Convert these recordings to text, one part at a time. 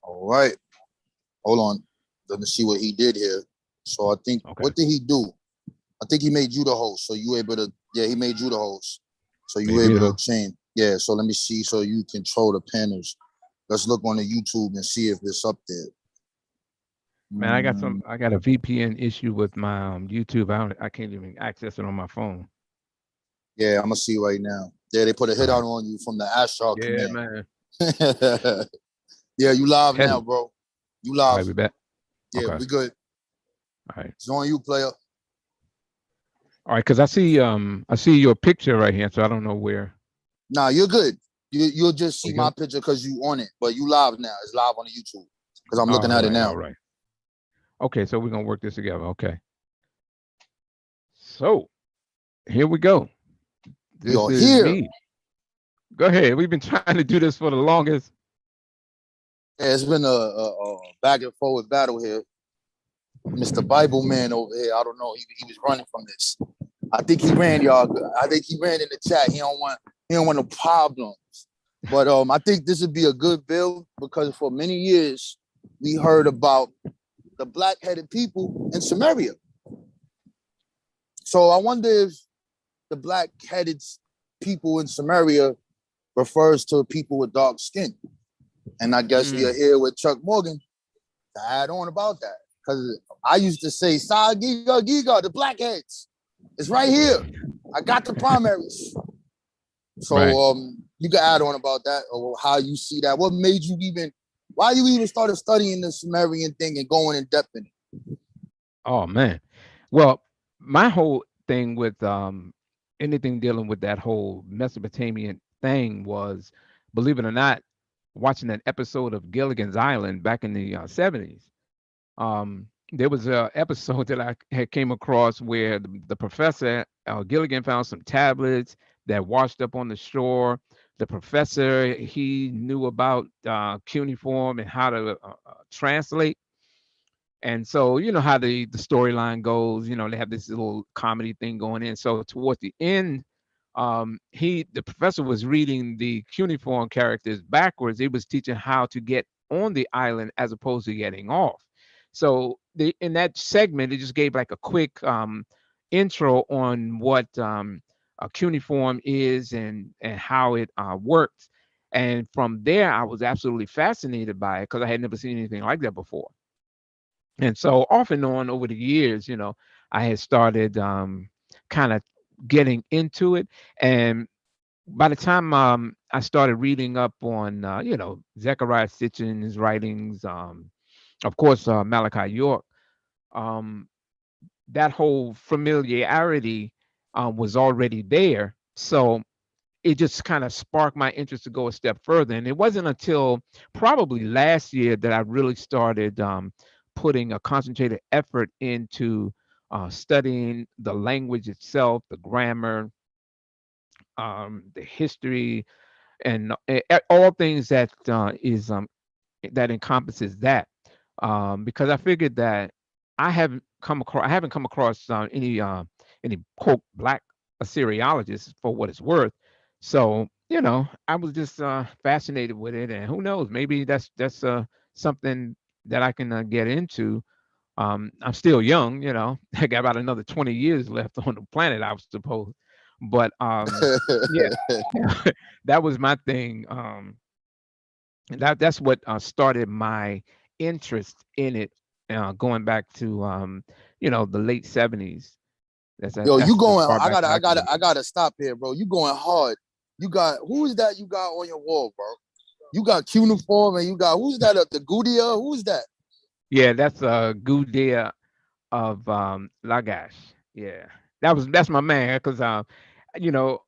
All right. Hold on. Let me see what he did here. So I think, Okay. what did he do? I think he made you the host. So you able to, yeah, he made you the host. So you Made me able the to host. change. Yeah. So let me see. So you control the panels. Let's look on the YouTube and see if it's up there. Man, Mm, I got a VPN issue with my YouTube. I can't even access it on my phone. yeah, I'm gonna see right now. Yeah, they put a All hit out right. on you from the Astral Yeah, command. man. Yeah, you live now, Heavy. bro. You All live. right, we back. Yeah, Okay. we good. All right. It's on you, player. All right, because I see your picture right here, so I don't know where. Nah, you're good. You'll just see We my good? picture because you on it, but you live now. It's live on the YouTube because I'm looking All at it right, now. all right. Okay, so we're gonna work this together. Okay. So here we go. This You're is here. me. Go ahead. We've been trying to do this for the longest. Yeah, it's been a back and forward battle here. Mr. Bible Man over here. I don't know. He was running from this. I think he ran, y'all. I think he ran in the chat. He don't want no problems. But I think this would be a good bill because for many years we heard about the black-headed people in Samaria. So I wonder if the black-headed people in Samaria refers to people with dark skin. And I guess we are Mm, here with Chuck Morgan to add on about that. Because I used to say, Sa Giga Giga, the blackheads. It's right here. I got the primaries. So right. you can add on about that or how you see that. What made you even, why you even started studying the Sumerian thing and going in depth in it? Oh man. Well, my whole thing with anything dealing with that whole Mesopotamian thing was, believe it or not, watching an episode of Gilligan's Island back in the 70s. There was a episode that I had came across where the professor Gilligan found some tablets that washed up on the shore. The professor, he knew about cuneiform and how to translate. And so you know how the storyline goes. You know they have this little comedy thing going in. So towards the end, the professor was reading the cuneiform characters backwards. He was teaching how to get on the island as opposed to getting off. So in that segment, it just gave like a quick intro on what a cuneiform is and how it works. And from there, I was absolutely fascinated by it because I had never seen anything like that before. And so off and on over the years, I had started kind of getting into it. And by the time I started reading up on, Zechariah Sitchin's writings, of course, Malachi York, um, that whole familiarity was already there. So it just kind of sparked my interest to go a step further. And it wasn't until probably last year that I really started putting a concentrated effort into studying the language itself, the grammar, the history, and all things that is that encompasses that. Because I figured that I haven't come across any quote black Assyriologists for what it's worth. So I was just fascinated with it, and who knows, maybe that's something that I can get into. I'm still young, I got about another 20 years left on the planet, I suppose. But yeah, that was my thing. That's what started my interest in it, going back to the late '70s. Yo, you That's as going, far I back gotta, as I I can gotta, I remember. gotta stop here, bro. You going hard. You got, who is that you got on your wall, bro? You got cuneiform and you got, who's that up the Gudia? Who's that? Yeah, that's Gudea of Lagash. Yeah, that's my man because you know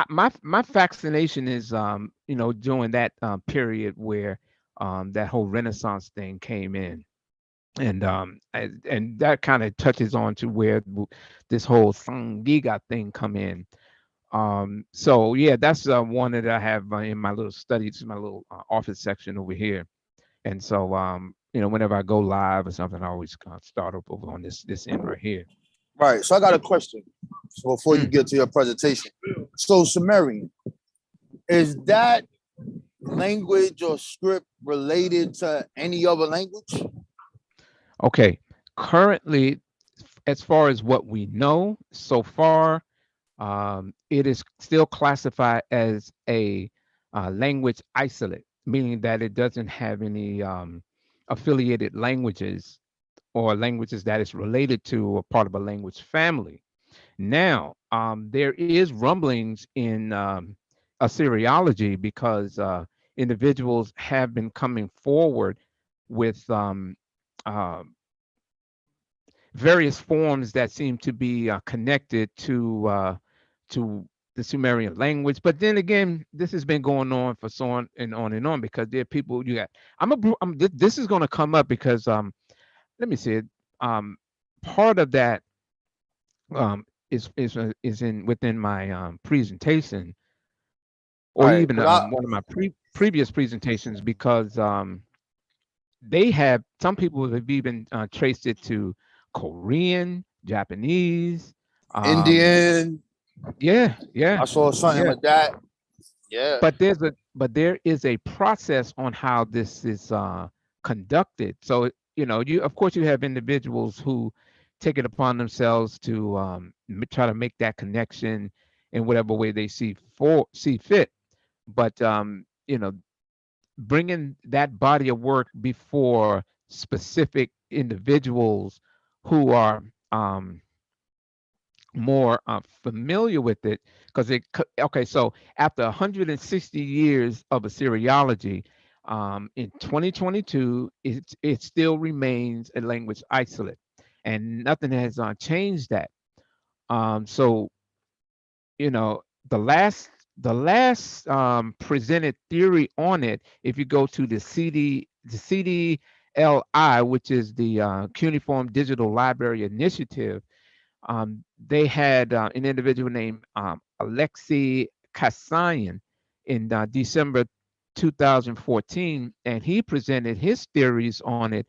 my fascination is during that period where that whole Renaissance thing came in. And that kind of touches on to where this whole Sangiga thing come in. So yeah, that's one that I have in my little studies, my little office section over here. And so whenever I go live or something, I always start up over on this end right here. Right. So I got a question. So before you Mm. get to your presentation. So Sumerian, is that language or script related to any other language? Okay. Currently, as far as what we know so far, it is still classified as a language isolate, meaning that it doesn't have any affiliated languages or languages that is related to a part of a language family. Now, there is rumblings in Assyriology because individuals have been coming forward with uh, various forms that seem to be connected to the Sumerian language. But then again, this has been going on for so on and on and on because there are people you got. This is going to come up because let me see it. Um, Part of that is in within my presentation All or right, even because I one of my previous presentations because they have some people have even traced it to Korean, Japanese. Um, Indian, yeah, I yeah, saw something yeah. with that. Yeah. But there is a process on how this is conducted. So you know, you of course you have individuals who take it upon themselves to try to make that connection in whatever way they see fit. But you know, bringing that body of work before specific individuals who are um, more familiar with it because okay, so after 160 years of Assyriology, in 2022 it still remains a language isolate and nothing has changed that. So you know, the last presented theory on it, if you go to the CDLI, which is the Cuneiform Digital Library Initiative, they had an individual named Alexei Kassayan in December 2014, and he presented his theories on it,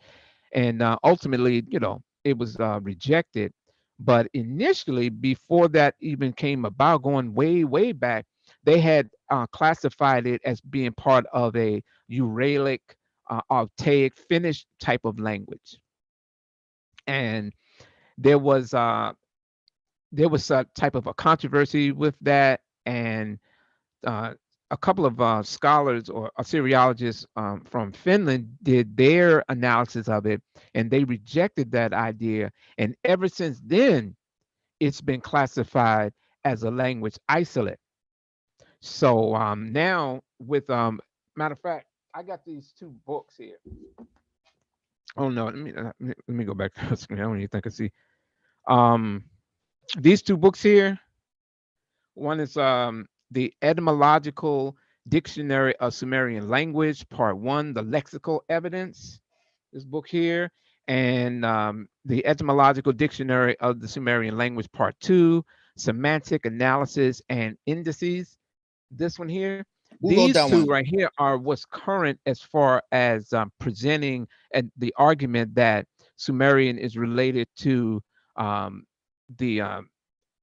and ultimately, you know, it was rejected. But initially, before that even came about, going way back, they had classified it as being part of a Uralic, Altaic, Finnish type of language, and there was uh, there was a type of a controversy with that, and uh, a couple of scholars or Assyriologists from Finland did their analysis of it, and they rejected that idea. And ever since then, it's been classified as a language isolate. So now, with matter of fact, I got these two books here. Oh no, let me go back to the screen. I don't even think I see. Um, these two books here. One is the Etymological Dictionary of Sumerian Language, Part One, the Lexical Evidence, this book here, and the Etymological Dictionary of the Sumerian Language, Part Two, Semantic Analysis and Indices. This one here. Who wrote These that two one? right here are what's current as far as presenting and the argument that Sumerian is related to um, the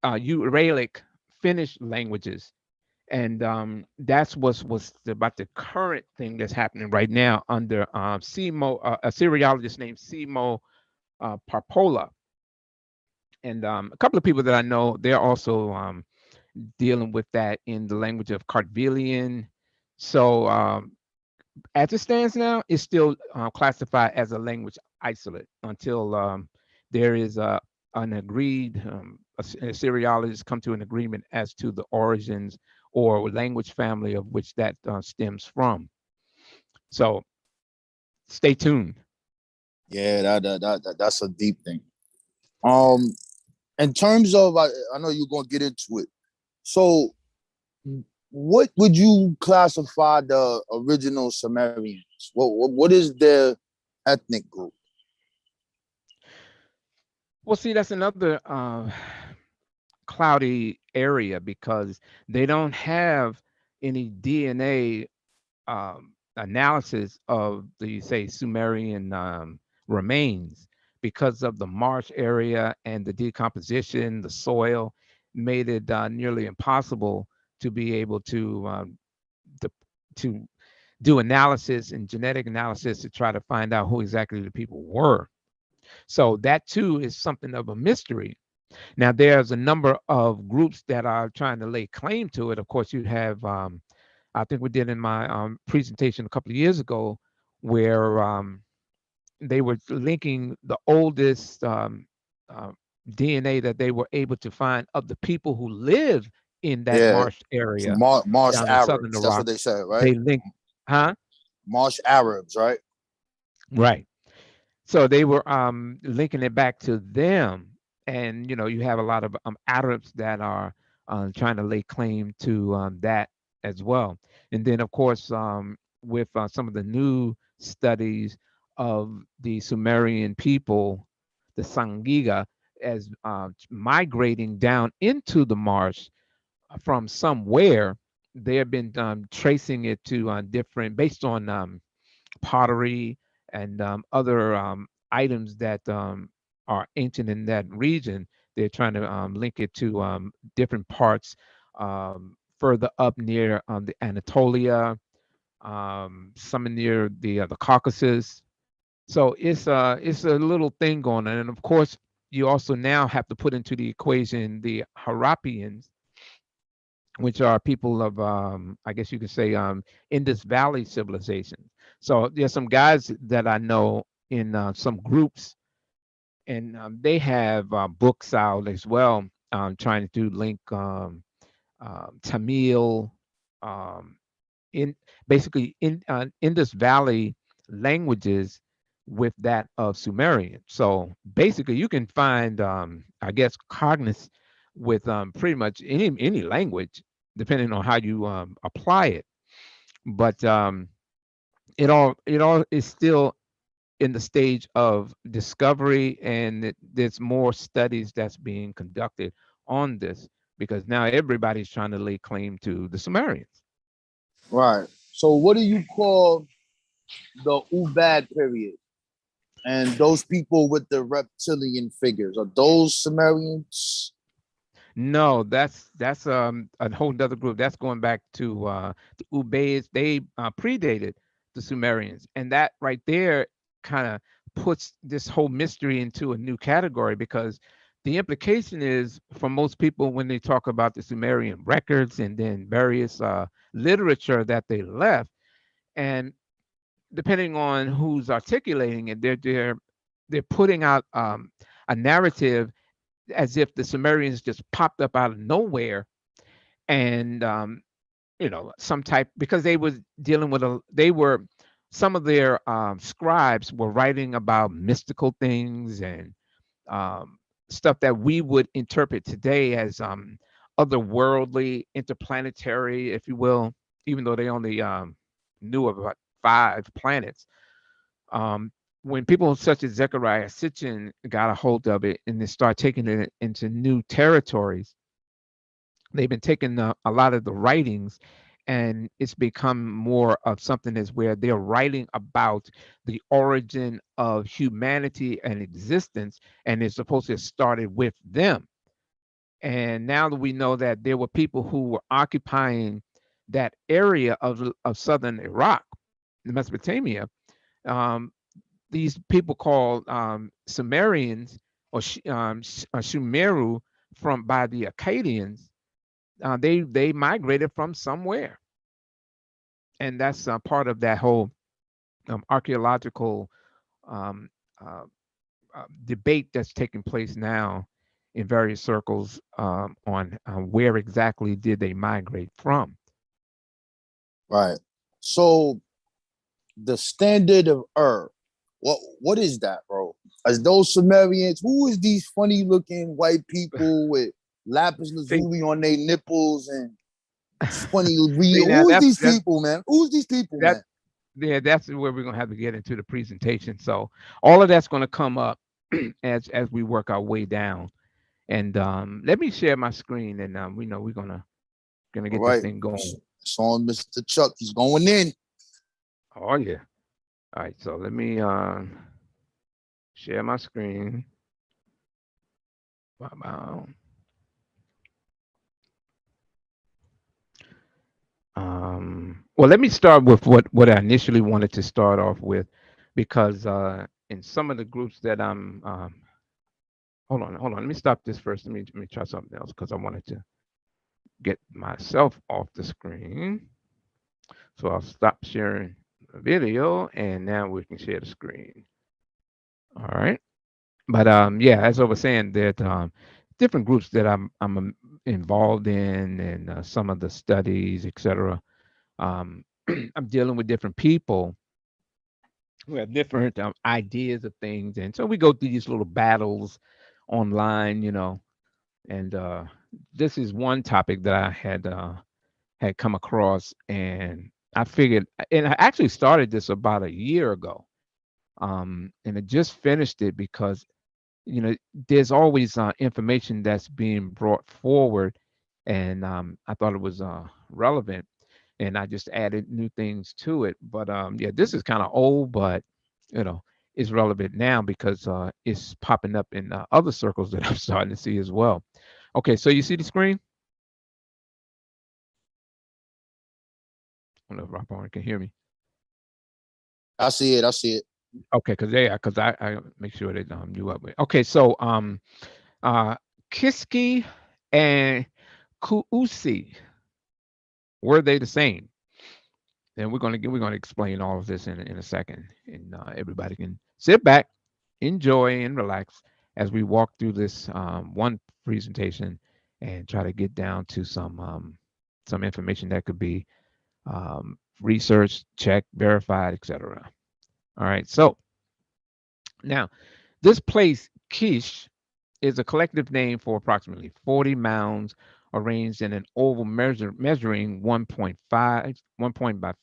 Uralic Finnish languages, and that's what's about the current thing that's happening right now under Simo, a Syriologist named Simo Parpola, and a couple of people that I know. They're also dealing with that in the language of Kartvelian. So as it stands now, it's still classified as a language isolate until there is an agreed, Assyriologists come to an agreement as to the origins or language family of which that stems from. So stay tuned. Yeah, that's a deep thing. Um, in terms of, I know you're gonna get into it. So, what would you classify the original Sumerians? What is their ethnic group? Well, see, that's another cloudy area because they don't have any DNA analysis of the say Sumerian remains because of the marsh area and the decomposition, the soil made it nearly impossible to be able to to do analysis and genetic analysis to try to find out who exactly the people were. So that too is something of a mystery. Now, there's a number of groups that are trying to lay claim to it. Of course, you have, I think we did in my presentation a couple of years ago, where they were linking the oldest uh, DNA that they were able to find of the people who live in that Yeah, marsh area Marsh down in southern Arabs. That's Iraq. what they said, right? They linked, huh? Marsh Arabs, right? Right. So they were linking it back to them, and you have a lot of Arabs that are trying to lay claim to that as well. And then, of course, with some of the new studies of the Sumerian people, the Sangiga, as migrating down into the marsh from somewhere, they have been tracing it to different, based on pottery and other items that are ancient in that region. They're trying to link it to different parts further up near the Anatolia, some near the Caucasus. So it's a little thing going on, and of course you also now have to put into the equation the Harappians, which are people of, I guess you could say, Indus Valley civilization. So there's some guys that I know in some groups, and they have books out as well, trying to link Tamil, um, in basically in Indus Valley languages with that of Sumerian. So basically, you can find, I guess, cognizant with pretty much any language, depending on how you apply it. But it all is still in the stage of discovery, and there's more studies that's being conducted on this, because now everybody's trying to lay claim to the Sumerians. Right. So what do you call the Ubad period? And those people with the reptilian figures, are those Sumerians? No, that's a whole other group. That's going back to the Ubayds. They predated the Sumerians, and that right there kind of puts this whole mystery into a new category, because the implication is, for most people, when they talk about the Sumerian records and then various literature that they left, and depending on who's articulating it, they're putting out a narrative as if the Sumerians just popped up out of nowhere, and some type, because they was dealing with they were, some of their scribes were writing about mystical things and um, stuff that we would interpret today as otherworldly, interplanetary, if you will, even though they only knew about 5 planets. um, when people such as Zechariah Sitchin got a hold of it and they start taking it into new territories, they've been taking a lot of the writings, and it's become more of something as where they're writing about the origin of humanity and existence, and it's supposed to have started with them. And now that we know that there were people who were occupying that area of southern Iraq, Mesopotamia, um, these people called Sumerians, or Shumeru, from by the Akkadians, they migrated from somewhere, and that's part of that whole archaeological um, uh, debate that's taking place now in various circles on where exactly did they migrate from. Right. So the standard of what is that, bro? As those Sumerians, who is these funny looking white people with lapis See, lazuli on their nipples and funny see real? now Who is that's these people, man? Who's these people, that man? yeah, that's where we're gonna have to get into the presentation. So all of that's gonna come up as we work our way down. And let me share my screen, and we know we're gonna All get this right. thing going. It's on Mr. Chuck. He's going in. Oh yeah. All right. So let me share my screen. Wow. Well, let me start with what I initially wanted to start off with, because in some of the groups that I'm, hold on, let me stop this first. Let me try something else because I wanted to get myself off the screen. So I'll stop sharing the video, and now we can share the screen. All right. But yeah, as I was saying, that different groups that I'm involved in, and some of the studies, etc. Um, I'm dealing with different people who have different ideas of things, and so we go through these little battles online, and this is one topic that I had come across, and I figured, and I actually started this about a year ago, and I just finished it because you know there's always information that's being brought forward, and I thought it was relevant, and I just added new things to it. But yeah, this is kind of old, but you know it's relevant now because it's popping up in other circles that I'm starting to see as well. Okay, so you see the screen? I don't know if Rob can hear me. I see it. I see it. Okay, because I make sure that you up with. Okay, so uh Kiski and Kuusi, were they the same? And we're gonna explain all of this in a second, and everybody can sit back, enjoy, and relax as we walk through this one presentation and try to get down to some information that could be researched, checked, verified, etc. All right. So now this place, Kish, is a collective name for approximately 40 mounds arranged in an oval measuring 1 point by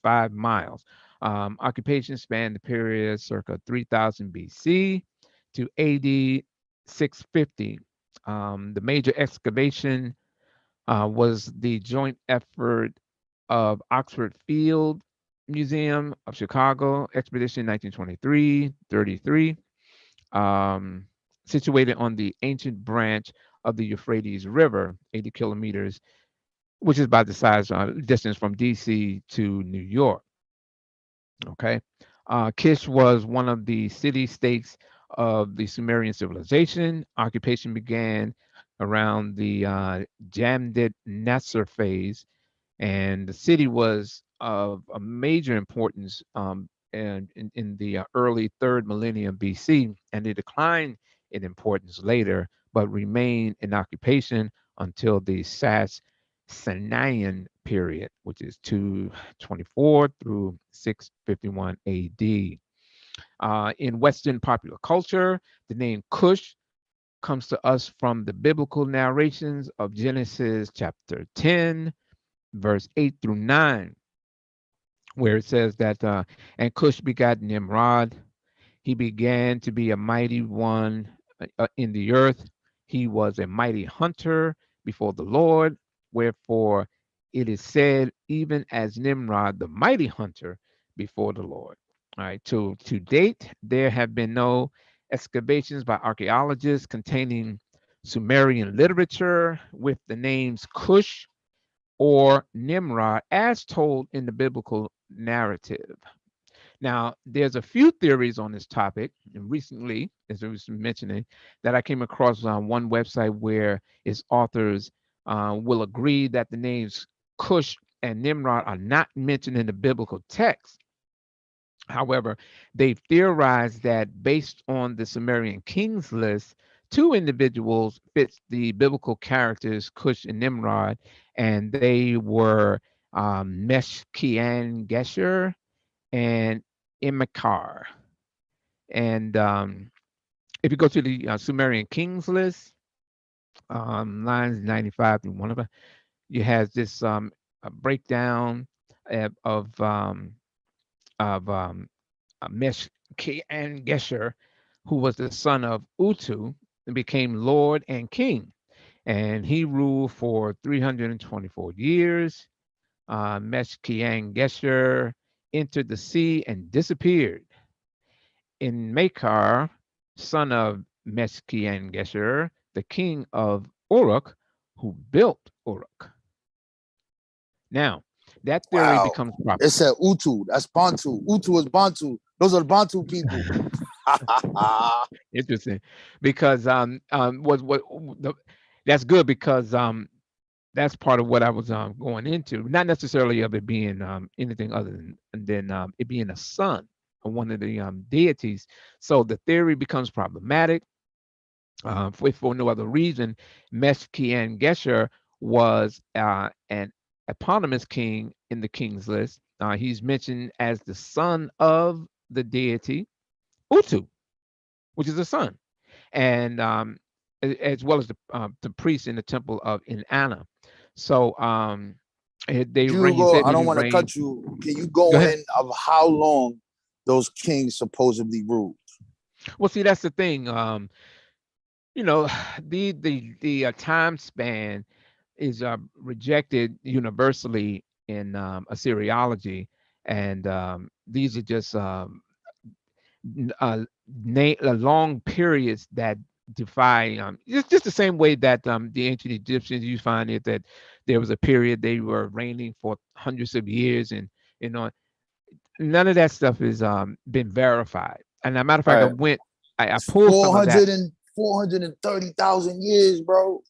5 miles. Occupation spanned the period circa 3000 BC to AD 650. The major excavation was the joint effort of Oxford Field Museum of Chicago Expedition 1923-33, um, situated on the ancient branch of the Euphrates River, 80 kilometers, which is about the size distance from DC to New York. Okay. Kish was one of the city states of the Sumerian civilization. Occupation began around the Jamdit Nasser phase, and the city was of a major importance and in the early third millennium BC, and it declined in importance later, but remained in occupation until the Sasanian period, which is 224 through 651 AD. In Western popular culture, the name Kush comes to us from the biblical narrations of Genesis chapter 10, verse 8 through 9, where it says that, and Cush begat Nimrod. He began to be a mighty one in the earth. He was a mighty hunter before the Lord. Wherefore it is said, even as Nimrod, the mighty hunter before the Lord. All right. To date, there have been no excavations by archaeologists containing Sumerian literature with the names Cush or Nimrod as told in the biblical narrative. Now, there's a few theories on this topic, and recently, as I was mentioning, that I came across on one website where its authors will agree that the names Cush and Nimrod are not mentioned in the biblical text. However, they theorized that based on the Sumerian kings list, two individuals fits the biblical characters Cush and Nimrod, and they were Meshkian Gesher and Imikar. And if you go to the Sumerian kings list, lines 95 through one of them, you have this a breakdown of Meshkian Gesher, who was the son of Utu and became Lord and King. And he ruled for 324 years. Meshkian Gesher entered the sea and disappeared. In Makar, son of Meshkian Gesher, the king of Uruk, who built Uruk. Now, that theory Wow. becomes It problematic. said Utu. That's Bantu. Utu is Bantu. Those are the Bantu people. Interesting, because what the, that's good because that's part of what I was going into. Not necessarily of it being anything other than it being a son of one of the deities. So the theory becomes problematic for no other reason. Meshkian Gesher was an eponymous king in the king's list. He's mentioned as the son of the deity Utu, which is a son, and as well as the priest in the temple of Inanna. So You he go, said I that don't he want to reigned. cut you. Can you Go go ahead. in of how long those kings supposedly ruled? Well, see, that's the thing. You know, the time span is rejected universally in Assyriology, and these are just long periods that defy just the same way that the ancient Egyptians, you find it that there was a period they were reigning for hundreds of years, and you know none of that stuff has been verified. And as a matter of fact, Right. I It's pulled some of that. 430,000 years, bro.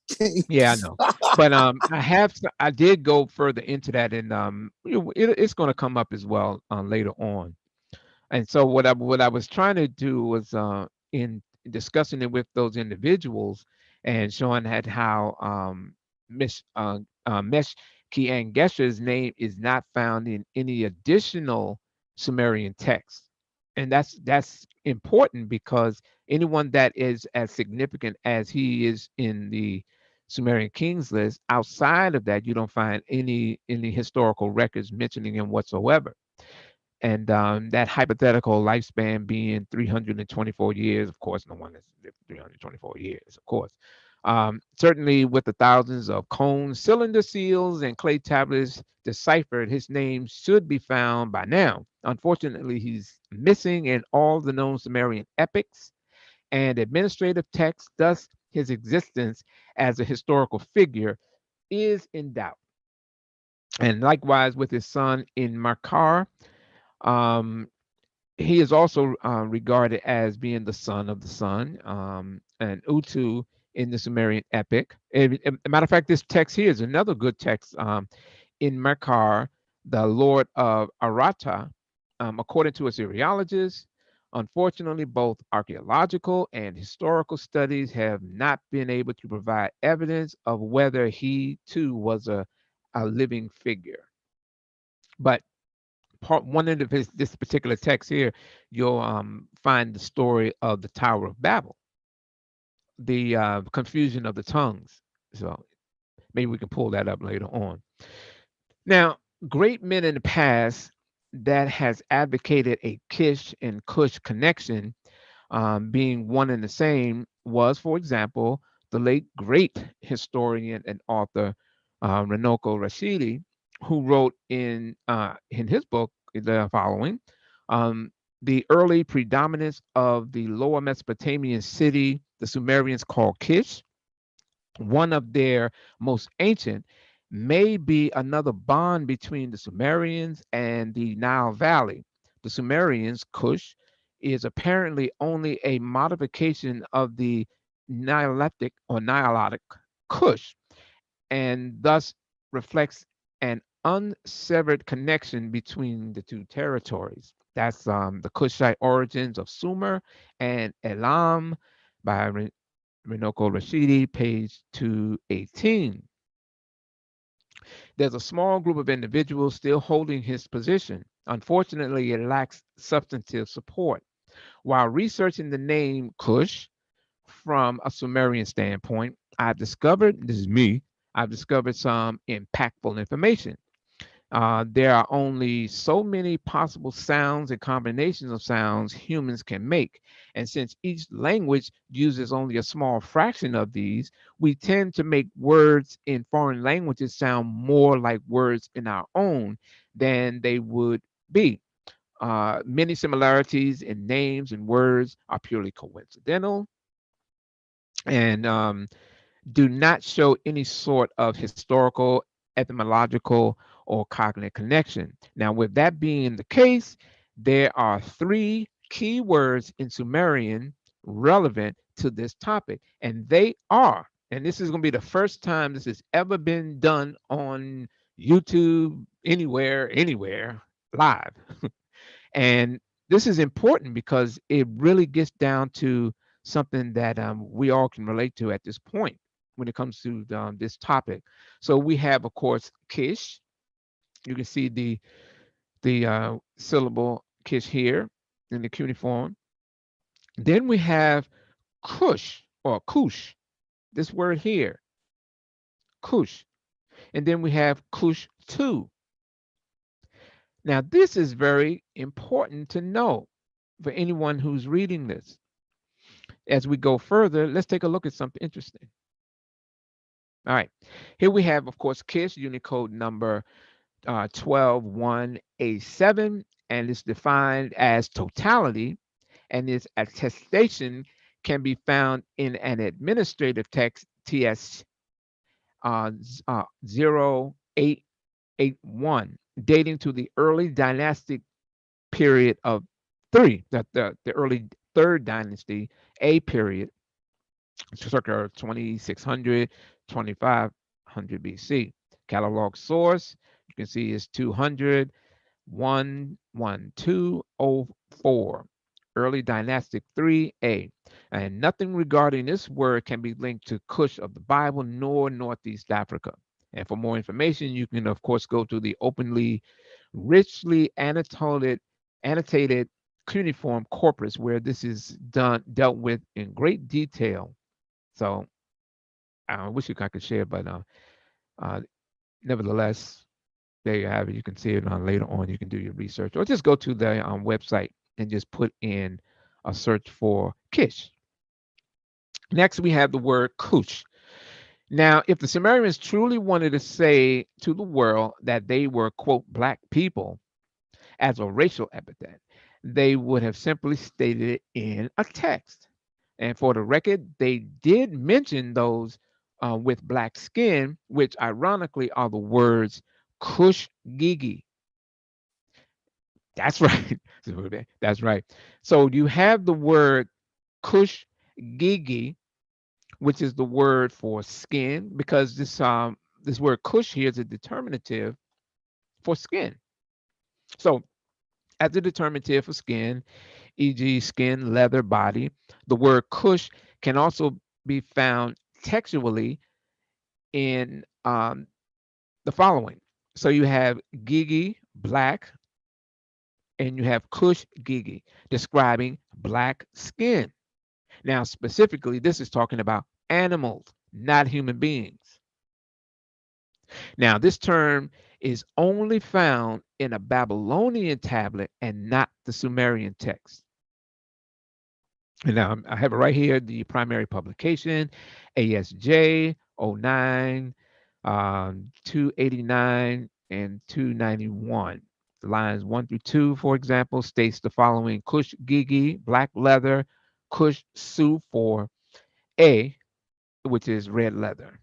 Yeah, I know. But I did go further into that, and it's going to come up as well later on. And so what I was trying to do was in discussing it with those individuals and showing that how Mesh Kiang Gesher's name is not found in any additional Sumerian text. And that's important because anyone that is as significant as he is in the Sumerian kings list, outside of that, you don't find any historical records mentioning him whatsoever. And that hypothetical lifespan being 324 years, of course, no one has lived 324 years, of course. Certainly, with the thousands of cones, cylinder seals, and clay tablets deciphered, his name should be found by now. Unfortunately, he's missing in all the known Sumerian epics and administrative texts, thus, his existence as a historical figure is in doubt. And likewise with his son in Makar, um, he is also regarded as being the son of the sun, and Utu in the Sumerian epic. A matter of fact, this text here is another good text in Mekar, the Lord of Arata, according to Assyriologists. Unfortunately, both archaeological and historical studies have not been able to provide evidence of whether he too was a living figure. But part one end of this particular text here, you'll find the story of the Tower of Babel, the confusion of the tongues. So maybe we can pull that up later on. Now, great men in the past that has advocated a Kish and Kush connection being one and the same was, for example, the late great historian and author Renoko Rashidi, who wrote in his book the following: um, the early predominance of the Lower Mesopotamian city the Sumerians called Kish, one of their most ancient, may be another bond between the Sumerians and the Nile Valley. The Sumerians, Kush, is apparently only a modification of the Nilotic Kush, and thus reflects an unsevered connection between the two territories. That's the Kushite origins of Sumer and Elam by Minoko Rashidi, page 218. There's a small group of individuals still holding his position. Unfortunately, it lacks substantive support. While researching the name Kush from a Sumerian standpoint, I've discovered this is me. I've discovered some impactful information. There are only so many possible sounds and combinations of sounds humans can make. And since each language uses only a small fraction of these, we tend to make words in foreign languages sound more like words in our own than they would be. Many similarities in names and words are purely coincidental and do not show any sort of historical, etymological, or cognitive connection. Now, with that being the case, there are three key words in Sumerian relevant to this topic, and they are, and this is going to be the first time this has ever been done on YouTube, anywhere, live. And this is important because it really gets down to something that we all can relate to at this point when it comes to this topic. So we have, of course, Kish. You can see the syllable Kish here in the cuneiform. Then we have Kush or Kush. This word here, Kush. And then we have Kush 2. Now, this is very important to know for anyone who's reading this. As we go further, let's take a look at something interesting. All right. Here we have, of course, Kish, Unicode number 121A7, and it's defined as totality, and its attestation can be found in an administrative text, TS 0881, dating to the early dynastic period of three, the early third dynasty, A period, circa 2600, 2500 BC. Catalog source, you can see is 200, 11204, early dynastic 3A. And nothing regarding this word can be linked to Kush of the Bible nor Northeast Africa. And for more information, you can, of course, go to the openly, richly annotated cuneiform corpus, where this is dealt with in great detail. So I wish I could share, but uh, nevertheless, there you have it. You can see it on later on. You can do your research, or just go to the website and just put in a search for Kish. Next, we have the word Kush. Now, if the Sumerians truly wanted to say to the world that they were, quote, black people as a racial epithet, they would have simply stated it in a text. And for the record, they did mention those with black skin, which ironically are the words Kush Gigi. That's right. That's right. So you have the word Kush Gigi, which is the word for skin, because this word Kush here is a determinative for skin. So as a determinative for skin, e.g., skin, leather, body, the word Kush can also be found textually in the following. So you have Gigi, black, and you have Kush Gigi, describing black skin. Now, specifically, this is talking about animals, not human beings. Now, this term is only found in a Babylonian tablet and not the Sumerian text. And now I have it right here, the primary publication, ASJ 09, 289, and 291. Lines 1 through 2, for example, states the following: Kush Gigi, black leather, Kush Su for A, which is red leather.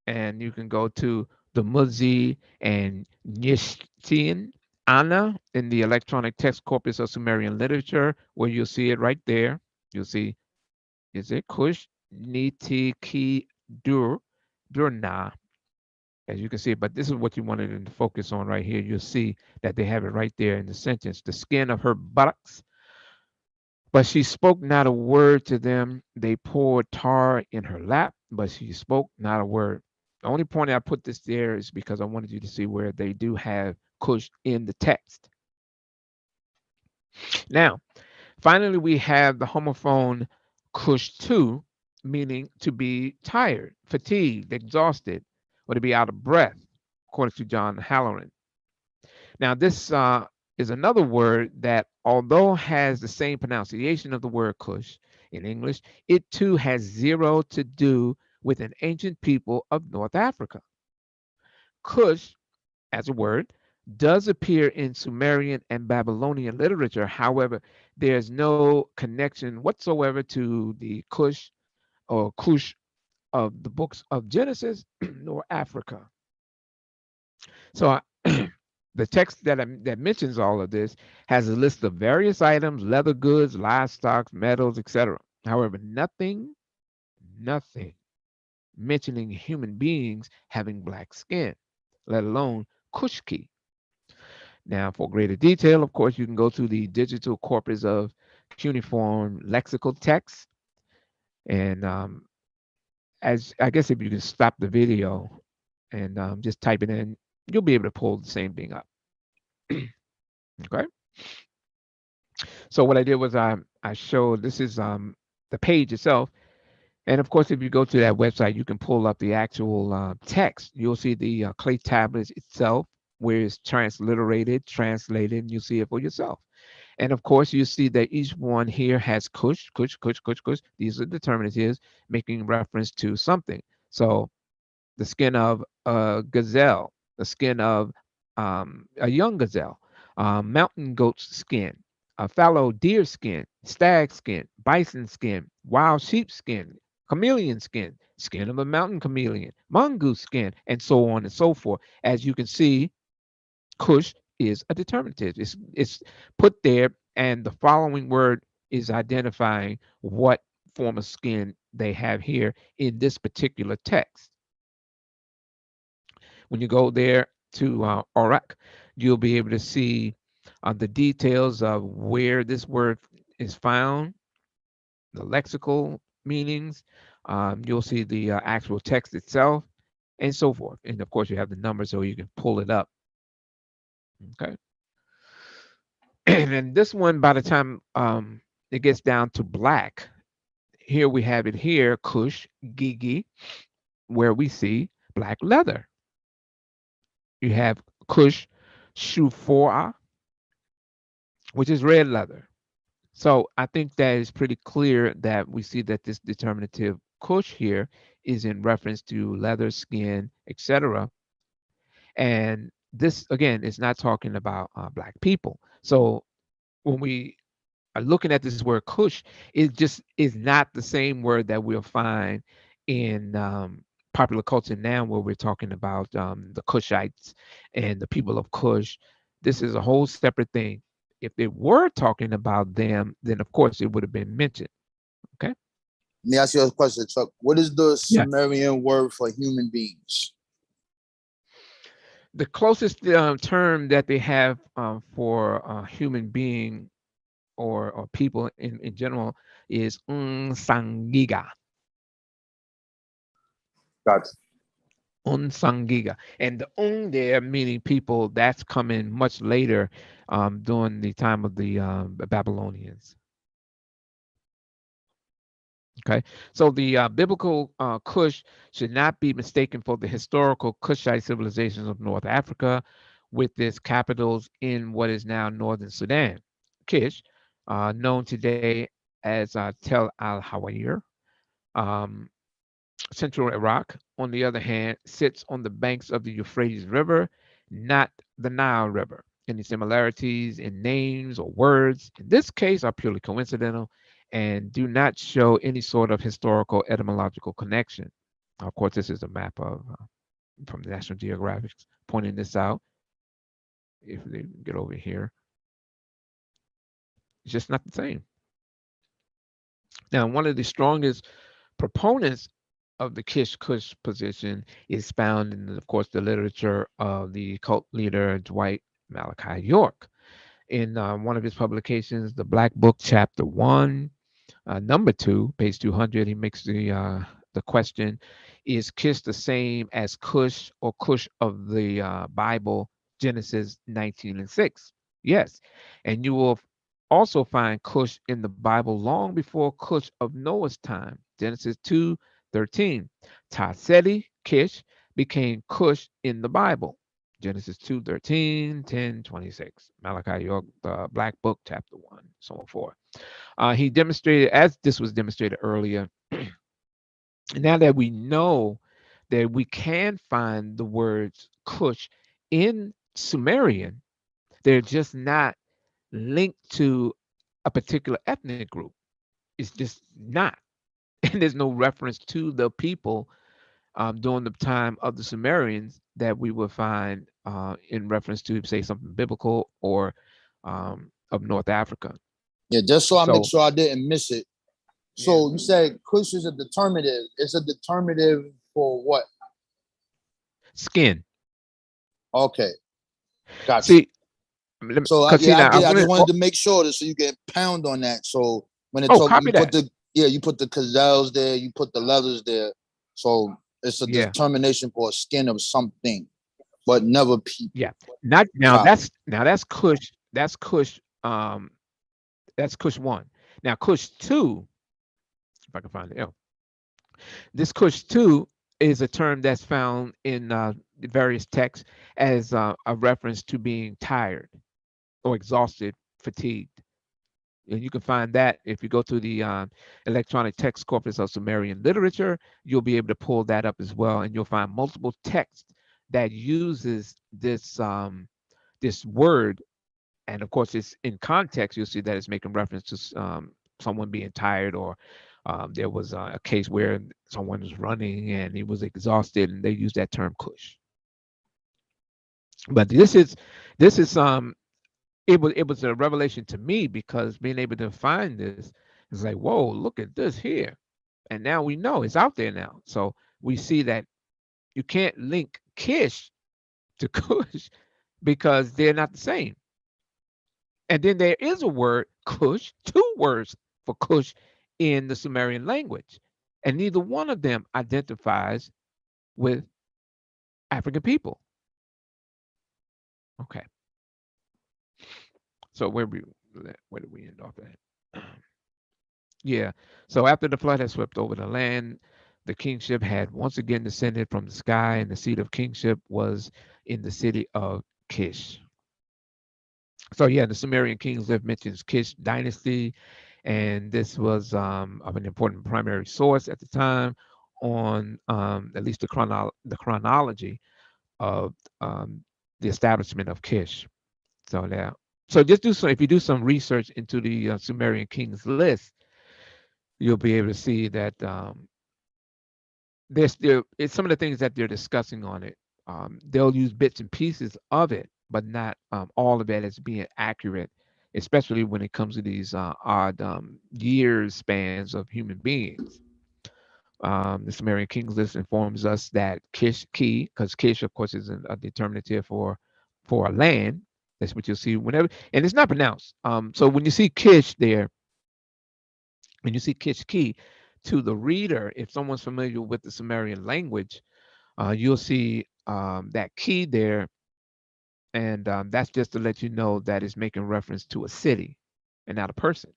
And you can go to the Muzi and Nishtian Anna in the electronic text corpus of Sumerian literature, where you'll see it right there. You'll see, is it Kush Niti Ki Durna, as you can see, but this is what you wanted to focus on right here. You'll see that they have it right there in the sentence: the skin of her buttocks. But she spoke not a word to them. They poured tar in her lap, but she spoke not a word. The only point I put this there is because I wanted you to see where they do have Kush in the text. Now, finally, we have the homophone Kush 2, meaning to be tired, fatigued, exhausted, or to be out of breath, according to John Halloran. Now, this is another word that, although has the same pronunciation of the word Kush in English, it too has zero to do with an ancient people of North Africa. Kush, as a word, does appear in Sumerian and Babylonian literature. However, there's no connection whatsoever to the Kush or Kush of the books of Genesis nor Africa. So the text that mentions all of this has a list of various items, leather goods, livestock, metals, etc. However, nothing mentioning human beings having black skin, let alone Kushki. Now, for greater detail, of course, you can go to the digital corpus of cuneiform lexical text. And as I guess if you can stop the video and just type it in, you'll be able to pull the same thing up. Okay. So what I did was I showed this is the page itself, and of course if you go to that website, you can pull up the actual text. You'll see the clay tablets itself, where it's transliterated, translated, and you'll see it for yourself. And of course, you see that each one here has kush, kush, kush, kush, kush. These are determinatives making reference to something. So the skin of a gazelle, the skin of a young gazelle, mountain goat's skin, a fallow deer skin, stag skin, bison skin, wild sheep skin, chameleon skin, skin of a mountain chameleon, mongoose skin, and so on and so forth. As you can see, Kush is a determinative. It's put there, and the following word is identifying what form of skin they have here in this particular text. When you go there to Orak, you'll be able to see the details of where this word is found, the lexical meanings. You'll see the actual text itself, and so forth. And of course, you have the number so you can pull it up. Okay. And then this one, by the time it gets down to black, here we have it here, Kush, Gigi, where we see black leather. You have Kush, Shufora, which is red leather. So I think that is pretty clear that we see that this determinative Kush here is in reference to leather, skin, etc. And this again is not talking about black people. So when we are looking at this word Kush, it just is not the same word that we'll find in popular culture now, where we're talking about the Kushites and the people of Kush. This is a whole separate thing. If they were talking about them, then of course it would have been mentioned. Okay. Let me ask you a question, Chuck. What is the Yeah. Sumerian word for human beings? The closest term that they have for a human being or people in general is unsangiga. Gotcha. Unsangiga. And the there meaning people, that's coming much later during the time of the Babylonians. Okay, so the biblical Kush should not be mistaken for the historical Kushite civilizations of North Africa, with its capitals in what is now northern Sudan. Kish, known today as Tel Al Hawar, um, central Iraq, on the other hand, sits on the banks of the Euphrates River, not the Nile River. Any similarities in names or words in this case are purely coincidental and do not show any sort of historical etymological connection. Of course, this is a map of from the National Geographic pointing this out. If they get over here, it's just not the same. Now, one of the strongest proponents of the Kish Kush position is found in, of course, the literature of the cult leader Dwight Malachi York. In one of his publications, The Black Book, Chapter 1, number 2, page 200, he makes the question: is Kish the same as Kush or Kush of the Bible, Genesis 19 and 6? Yes. And you will also find Kush in the Bible long before Kush of Noah's time, Genesis 2:13. Taseti, Kish, became Kush in the Bible, Genesis 2:13, 10:26. Malachi York, the Black Book, chapter 1, so on forth. He demonstrated, as this was demonstrated earlier, now that we know that we can find the words Kush in Sumerian, they're just not linked to a particular ethnic group. It's just not. And there's no reference to the people during the time of the Sumerians that we would find in reference to, say, something biblical or of North Africa. Yeah, just so I make So sure I didn't miss it. yeah, So you said Kush is a determinative. It's a determinative for what? skin. Okay, got you. See, So because see yeah, I now get I'm it. I gonna just wanted to make sure that so you can pound on that. So when it oh talk, you copy put that. the you put the gazelles there, you put the leathers there. So it's a Yeah, determination for a skin of something, but never people. yeah. Not now. Got That's Kush. That's Kush. That's Kush one. Now Kush two, if I can find it. Oh, this Kush two is a term that's found in various texts as a reference to being tired or exhausted, fatigued. And you can find that if you go to the electronic text corpus of Sumerian literature, you'll be able to pull that up as well, and you'll find multiple texts that uses this word. And of course, it's in context. You'll see that it's making reference to someone being tired, or there was a case where someone was running and he was exhausted, and they use that term "kush." But this is it was a revelation to me, because being able to find this is like, whoa, look at this here. And now we know it's out there now. So we see that you can't link Kish to Kush because they're not the same. And then there is a word, Kush, two words for Kush in the Sumerian language. And neither one of them identifies with African people. Okay. So where did we end off at? Yeah. So after the flood had swept over the land, the kingship had once again descended from the sky, and the seat of kingship was in the city of Kish. So yeah, the Sumerian kings list mentions Kish dynasty, and this was of an important primary source at the time on at least the chronology of um, the establishment of Kish. So there. So just do some if you do some research into the Sumerian kings list, you'll be able to see that there's still it's some of the things that they're discussing on it. They'll use bits and pieces of it, but not all of it as being accurate, especially when it comes to these odd years spans of human beings. The Sumerian Kings list informs us that Kish key, because Kish, of course, is a determinative for a land. That's what you'll see whenever, and it's not pronounced. So when you see Kish there, when you see Kish key, to the reader, if someone's familiar with the Sumerian language, you'll see that key there, and that's just to let you know that it's making reference to a city and not a person.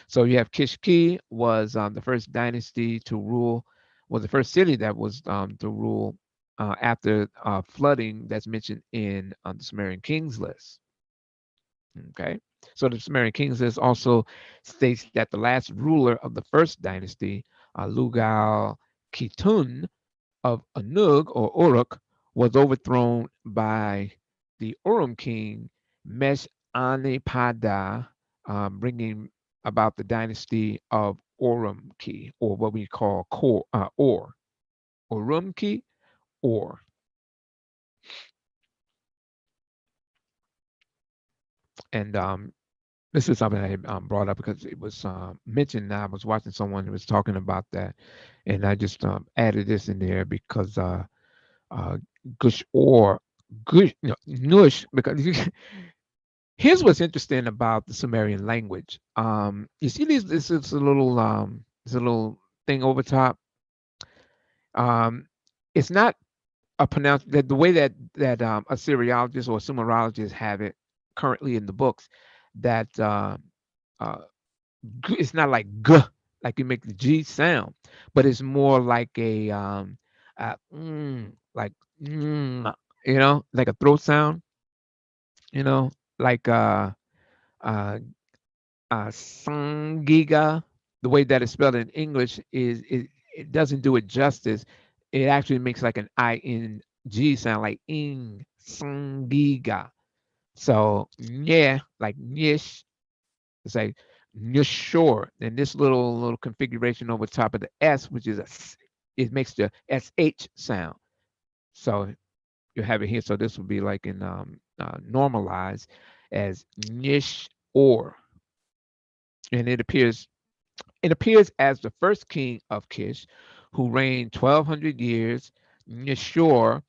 So you have Kishki was the first dynasty to rule, was the first city that was to rule after flooding that's mentioned in the Sumerian Kings list. Okay, so the Sumerian Kings list also states that the last ruler of the first dynasty, Lugal Kitun, of Anug or Uruk was overthrown by the Urum king Mesh-Anipada, bringing about the dynasty of Urumqi, or what we call Or. Urumqi, Or. And this is something I brought up because it was mentioned. I was watching someone who was talking about that, and I just added this in there because uh, Gush or Gush, no, Nush, because here's what's interesting about the Sumerian language. You see these, this is a little thing over top. Um, it's not a pronounce that the way that Assyriologists or Sumerologists have it currently in the books, that uh, it's not like g, like you make the G sound, but it's more like a like like a throat sound, you know, like uh, sangiga. The way that it's spelled in English is it doesn't do it justice. It actually makes like an ing sound, like ing sangiga. So yeah, like nish. It's like Nushore. And this little configuration over top of the S, which is it makes the SH sound. So You have it here. So this would be like in normalized as Nish or, and it appears as the first king of Kish, who reigned 1,200 years. Nishor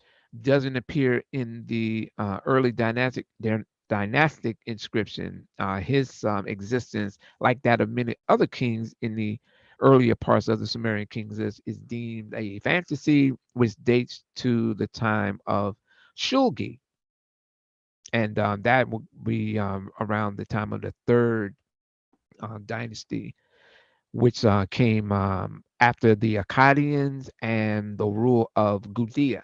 doesn't appear in the early dynastic inscription. His existence, like that of many other kings in the earlier parts of the Sumerian kings, is deemed a fantasy, which dates to the time of Shulgi, and that will be around the time of the third dynasty, which came after the Akkadians and the rule of Gudea.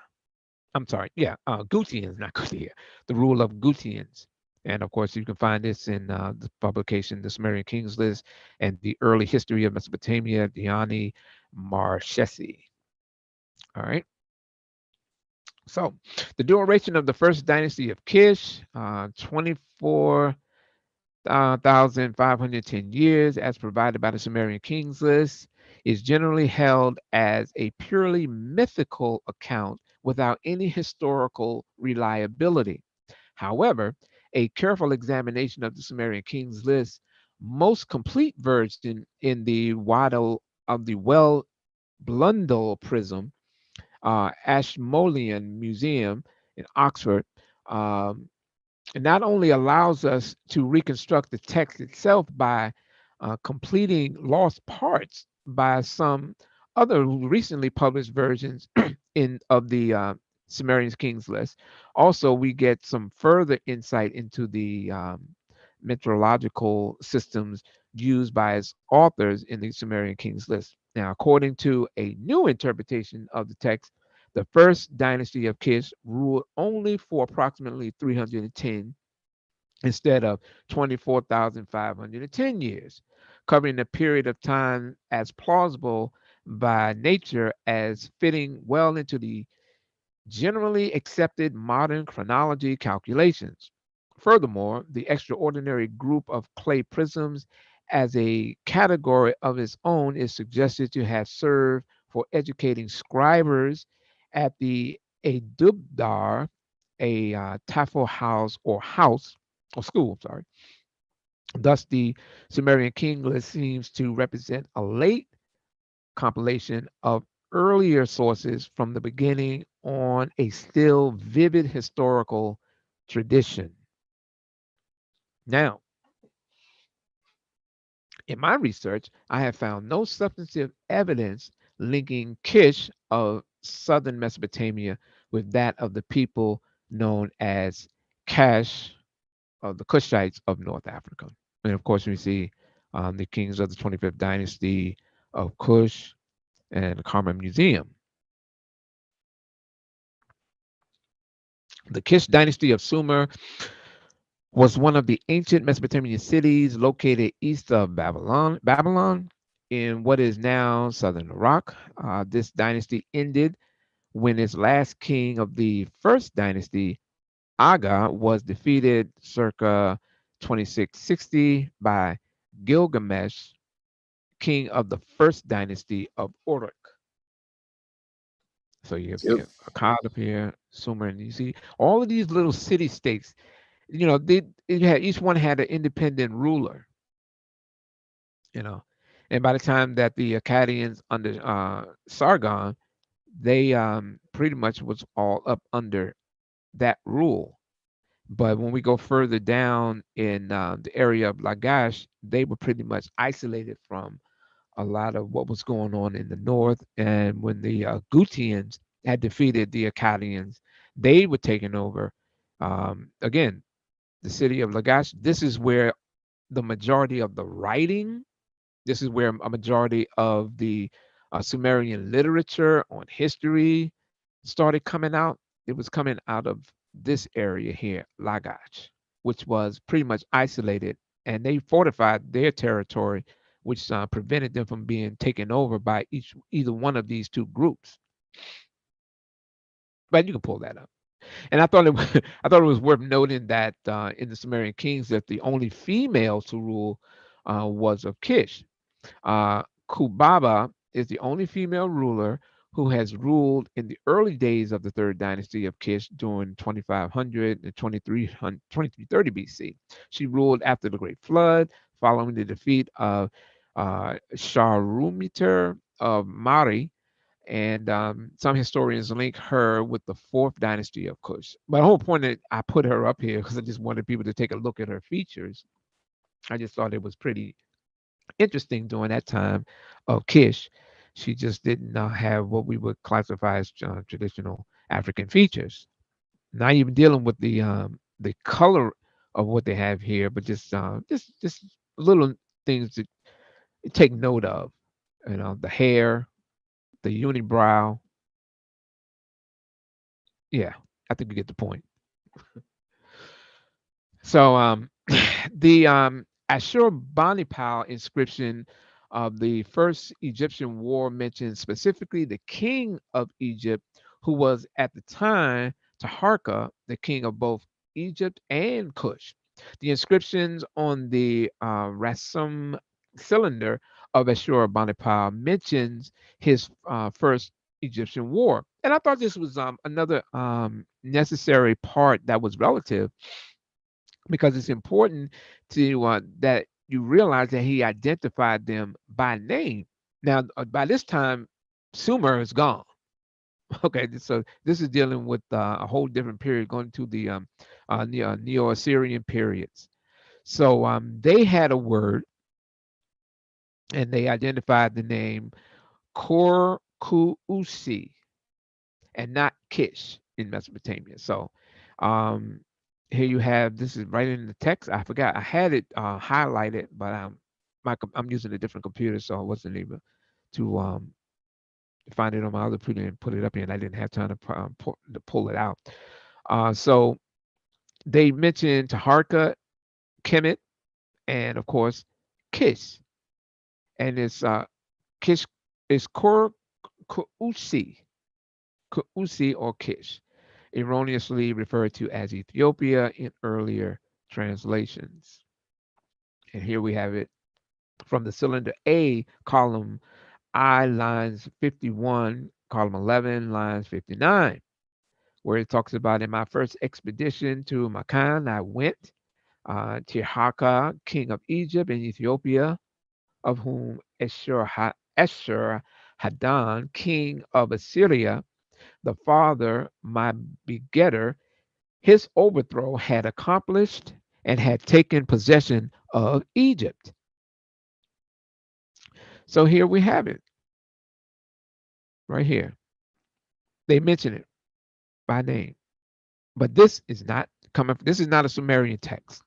I'm sorry, yeah, Gutians, not Gudea, the rule of Gutians. And of course, you can find this in the publication, The Sumerian Kings List, and the early history of Mesopotamia, Diani Marchesi. All right. So, the duration of the first dynasty of Kish, 24 1,510 years, as provided by the Sumerian Kings List, is generally held as a purely mythical account without any historical reliability. However, a careful examination of the Sumerian Kings List, most complete version in the Waddle of the Well Blundell Prism, Ashmolean Museum in Oxford, um, it not only allows us to reconstruct the text itself by completing lost parts by some other recently published versions in of the Sumerian Kings List. Also, we get some further insight into the meteorological systems used by its authors in the Sumerian Kings List. Now, according to a new interpretation of the text, the first dynasty of Kish ruled only for approximately 310 instead of 24,510 years, covering a period of time as plausible by nature as fitting well into the generally accepted modern chronology calculations. Furthermore, the extraordinary group of clay prisms as a category of its own is suggested to have served for educating scribers at the Adubdar, a tafel house or school, sorry. Thus, the Sumerian king list seems to represent a late compilation of earlier sources from the beginning on a still vivid historical tradition. Now, in my research, I have found no substantive evidence linking Kish of southern Mesopotamia with that of the people known as Cash of the Kushites of North Africa. And of course, we see the kings of the 25th dynasty of Kush and the Karma Museum. The Kish dynasty of Sumer was one of the ancient Mesopotamian cities located east of Babylon in what is now southern Iraq. This dynasty ended when its last king of the first dynasty, Aga, was defeated circa 2660 by Gilgamesh, king of the first dynasty of Uruk. So you have Yep. Akkad up here, Sumer, and you see all of these little city states. Each one had an independent ruler. You know, and by the time that the Akkadians under Sargon, they pretty much was all up under that rule. But when we go further down in the area of Lagash, they were pretty much isolated from a lot of what was going on in the north. And when the Gutians had defeated the Akkadians, they were taking over. Again, the city of Lagash. This is where the majority of the writing. This is where a majority of the Sumerian literature on history started coming out. It was coming out of this area here, Lagash, which was pretty much isolated, and they fortified their territory, which prevented them from being taken over by either one of these two groups. But you can pull that up. And I thought it I thought it was worth noting that in the Sumerian kings, that the only female to rule was of Kish. Kubaba is the only female ruler who has ruled in the early days of the third dynasty of Kish during 2500 and 2330 BC. She ruled after the Great Flood, following the defeat of Sharumeter of Mari, and some historians link her with the fourth dynasty of Kush. But the whole point that I put her up here because I just wanted people to take a look at her features. I just thought it was pretty interesting during that time of Kish. She just didn't have what we would classify as traditional African features. Not even dealing with the color of what they have here, but just little things to take note of. You know, the hair, the unibrow. Yeah, I think you get the point. So the Ashurbanipal inscription of the first Egyptian war mentions specifically the king of Egypt, who was at the time Taharka, the king of both Egypt and Kush. The inscriptions on the Rasum cylinder of Ashurbanipal mentions his first Egyptian war. And I thought this was another necessary part that was relative because it's important to that you realize that he identified them by name. Now, by this time, Sumer is gone. Okay, so this is dealing with a whole different period, going to the Neo-Assyrian periods. So they had a word, and they identified the name Korkuusi, and not Kish in Mesopotamia. So um, here you have this is right in the text. I forgot I had it highlighted, but I'm using a different computer, so I wasn't able to find it on my other computer and put it up here, and I didn't have time to pull it out. So they mentioned Taharka, Kemet, and of course Kish, and it's Kish is Kuusi, Kuusi or Kish, erroneously referred to as Ethiopia in earlier translations. And here we have it from the cylinder A, column I, lines 51, column 11, lines 59, where it talks about in my first expedition to Makan, I went Tirhaka, king of Egypt and Ethiopia, of whom Esher Hadan, king of Assyria, the father, my begetter, his overthrow had accomplished and had taken possession of Egypt. So here we have it, right here. They mention it by name, but this is not coming. This is not a Sumerian text.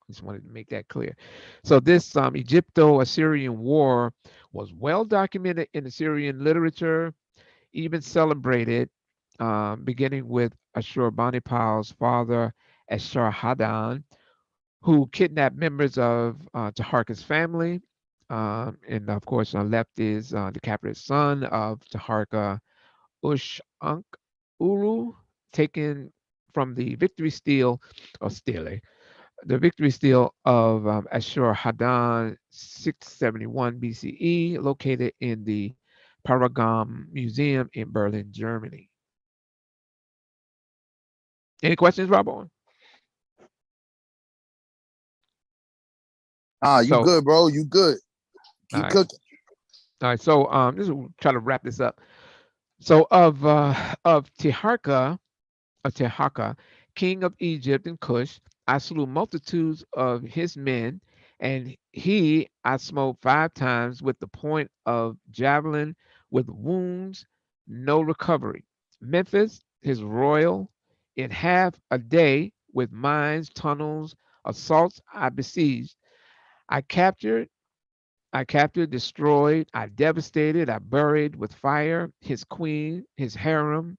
I just wanted to make that clear. So this Egypto-Assyrian war was well documented in Assyrian literature, even celebrated, beginning with Ashurbanipal's father, Esarhaddon, who kidnapped members of Taharka's family, and of course left his decapitated son of Taharka, Ushunk Uru, taken from the victory steel or stele, the victory steel of Ashur Hadan 671 BCE, located in the Paragam Museum in Berlin, Germany. Any questions, Rob? Ah, you So, good, bro. You good. all Keep right, cooking. all right. So, this is try to wrap this up. So, of Tehaka, king of Egypt and Cush, I slew multitudes of his men, and I smote 5 times with the point of javelin, with wounds, no recovery. Memphis, his royal, in half a day, with mines, tunnels, assaults, I besieged. I captured, destroyed, I devastated, I buried with fire his queen, his harem,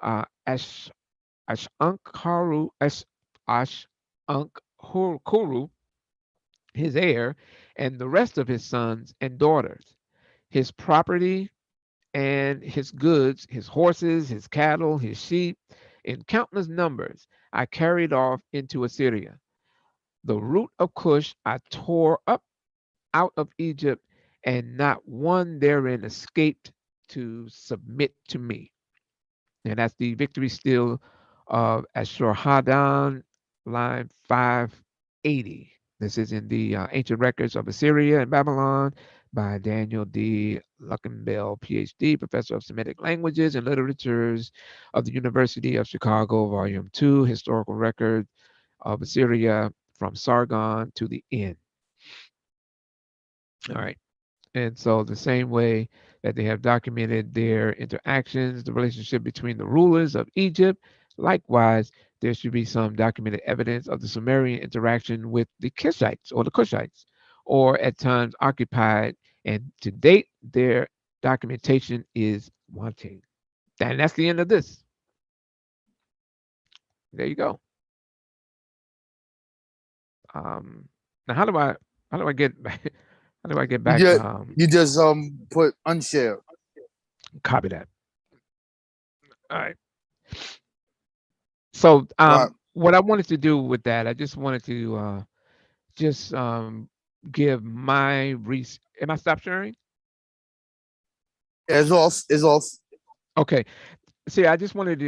Ash Ash'ankharu, Ash'ankhuru, his heir, and the rest of his sons and daughters, his property and his goods, his horses, his cattle, his sheep, in countless numbers, I carried off into Assyria. The root of Cush I tore up out of Egypt, and not one therein escaped to submit to me. And that's the victory still of Ashurhadan, line 580. This is in the ancient records of Assyria and Babylon by Daniel D. Luckenbell, PhD, professor of Semitic languages and literatures of the University of Chicago, Volume 2, Historical Record of Assyria from Sargon to the end. All right. And so, the same way that they have documented their interactions, the relationship between the rulers of Egypt, likewise, there should be some documented evidence of the Sumerian interaction with the Kishites or the Kushites, or at times occupied. And to date, their documentation is wanting. And that's the end of this. There you go. Um, now, how do I get back? How do I get You back? just you just put unshare. Copy that. All right. So, Right. what I wanted to do with that, I just wanted to just give my Am I stop sharing? Yeah, it's off. It's off. Okay. See, I just wanted to,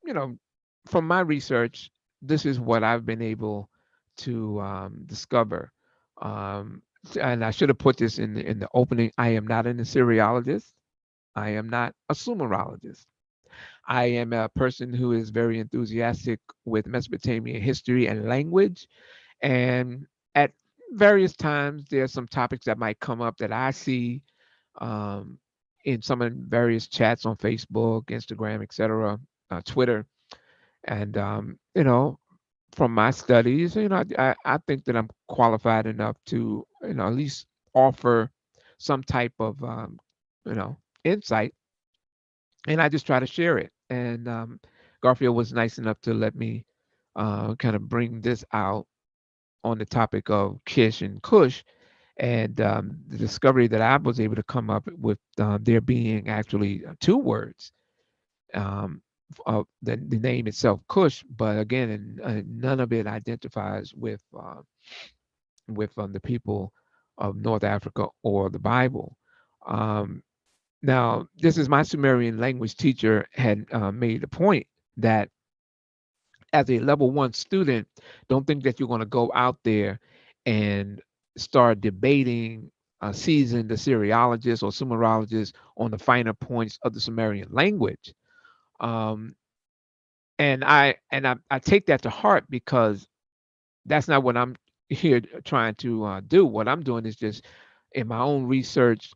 you know, from my research, this is what I've been able to discover. And I should have put this in the opening. I am not an Assyriologist. I am not a Sumerologist. I am a person who is very enthusiastic with Mesopotamian history and language. And at various times, there are some topics that might come up that I see um, in some of the various chats on Facebook, Instagram, etc., Twitter. And, from my studies, I think that I'm qualified enough to, at least offer some type of, you know, insight. And I just try to share it. And Garfield was nice enough to let me kind of bring this out on the topic of Kish and Kush, and the discovery that I was able to come up with there being actually two words. Um, the name itself, Kush, but again, none of it identifies with the people of North Africa or the Bible. Um, Now, this is my Sumerian language teacher had made a point that as a level one student, don't think that you're going to go out there and start debating seasoned Assyriologists or Sumerologists on the finer points of the Sumerian language. Um, and I take that to heart because that's not what I'm here trying to do. What I'm doing is just in my own research,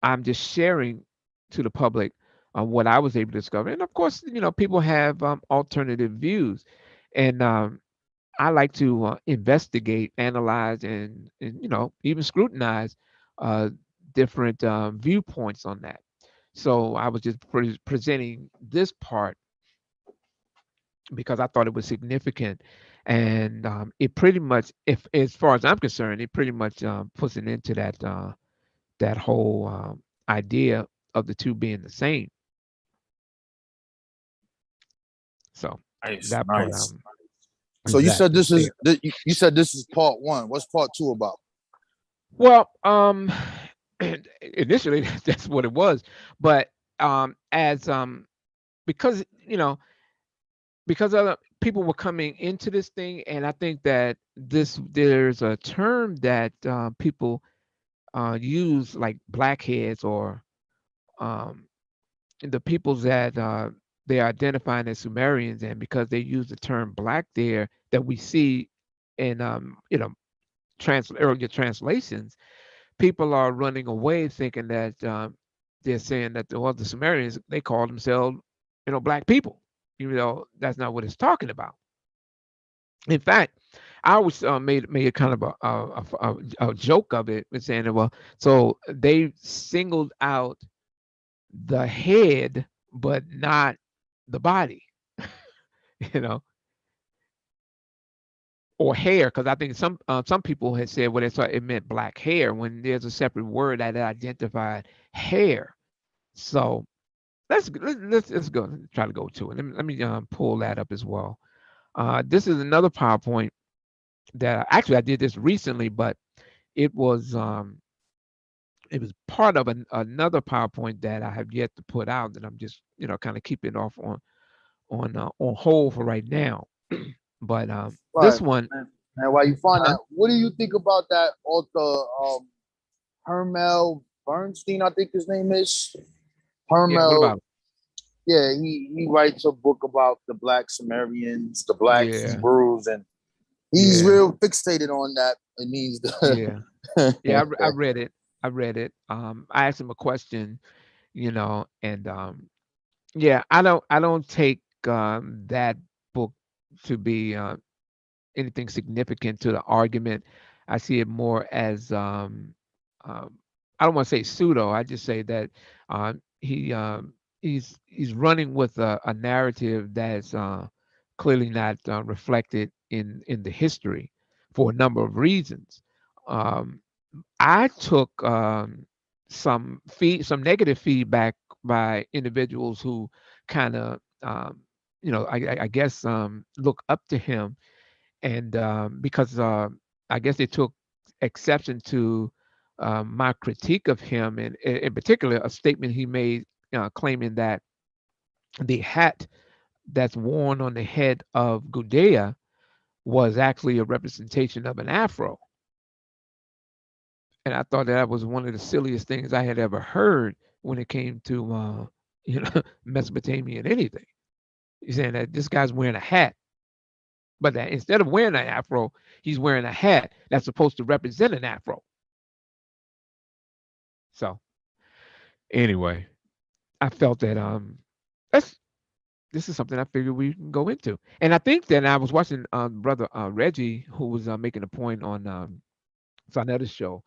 I'm just sharing to the public what I was able to discover. And of course, people have alternative views. And I like to investigate, analyze, and even scrutinize uh, different viewpoints on that. So I was just presenting this part because I thought it was significant. And it pretty much, if as far as I'm concerned, it pretty much puts an end to that whole idea of the two being the same. So Nice, that part nice. So is you that said is this is there. you said this is part one. What's part two about? Well, initially that's what it was, but as because because other people were coming into this thing, and I think that there's a term that people use like blackheads or um, the peoples that they are identifying as Sumerians, and because they use the term black there that we see in earlier translations, people are running away thinking that they're saying that the Sumerians they call themselves black people, even though that's not what it's talking about. In fact, I always made a kind of a joke of it, with saying that, well, so they singled out the head but not the body, you know, or hair, because I think some people had said, well, it meant black hair when there's a separate word that identified hair. So let's go try to go to it. Let me pull that up as well. This is another PowerPoint that actually I did this recently, but it was it was part of another PowerPoint that I have yet to put out that I'm just kind of keeping off on hold for right now. But Right. this one, And while you find huh? that, what do you think about that author, Hermel Bernstein? I think his name is Yeah, what Hermel. about Yeah, he writes a book about the Black Sumerians, the him? Black Yeah, Hebrews, and he's yeah, real fixated on that. It means the yeah, yeah. I read it. I read it. I asked him a question, and yeah, I don't take that book to be anything significant to the argument. I see it more as um, I don't want to say pseudo. I just say that he's running with a narrative that's clearly not reflected in the history for a number of reasons. Um, I took some negative feedback by individuals who kind of I guess look up to him, and because I guess they took exception to my critique of him, and in particular a statement he made claiming that the hat that's worn on the head of Gudea was actually a representation of an afro. And I thought that was one of the silliest things I had ever heard when it came to Mesopotamian anything. He's saying that this guy's wearing a hat, but that instead of wearing an afro, he's wearing a hat that's supposed to represent an afro. So anyway, I felt that that's this is something I figured we can go into. And I think that I was watching brother Reggie, who was making a point on Sonetta's show,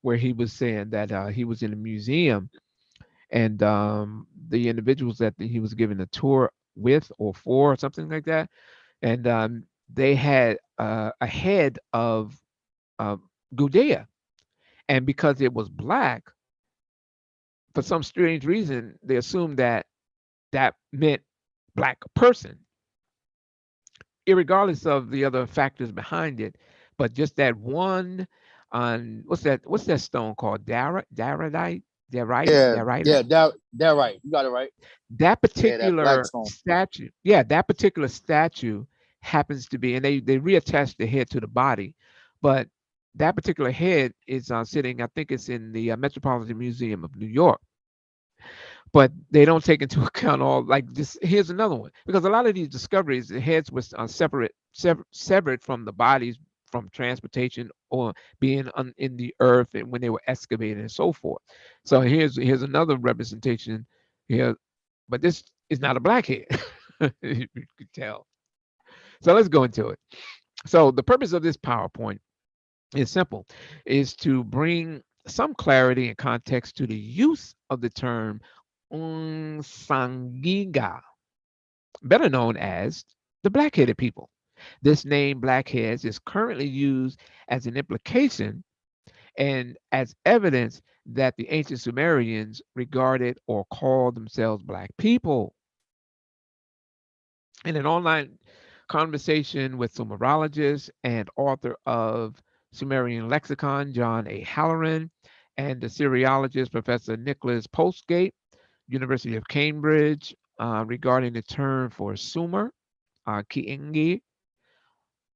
where he was saying that he was in a museum, and the individuals that he was giving a tour with or for or something like that, and they had a head of uh, Gudea, and because it was black, for some strange reason, they assumed that that meant black person, irregardless of the other factors behind it. But just that one on what's that stone called? Daradite? yeah, Darite? yeah, that right. You got it right. That Yeah, that black particular stone. statue, yeah, that particular statue happens to be, and they reattach the head to the body, but that particular head is sitting, I think it's in the Metropolitan Museum of New York. But they don't take into account all, like this. Here's another one, because a lot of these discoveries, the heads was severed from the bodies from transportation or being in the earth and when they were excavated and so forth. So here's another representation here, but this is not a blackhead. You could tell. So let's go into it. So the purpose of this PowerPoint is simple, is to bring some clarity and context to the use of the term Unsangiga, better known as the black-headed people. This name, blackheads, is currently used as an implication and as evidence that the ancient Sumerians regarded or called themselves black people. In an online conversation with Sumerologist and author of Sumerian Lexicon, John A. Halloran, and the Syriologist, Professor Nicholas Postgate, University of Cambridge, regarding the term for Sumer, Kiingi.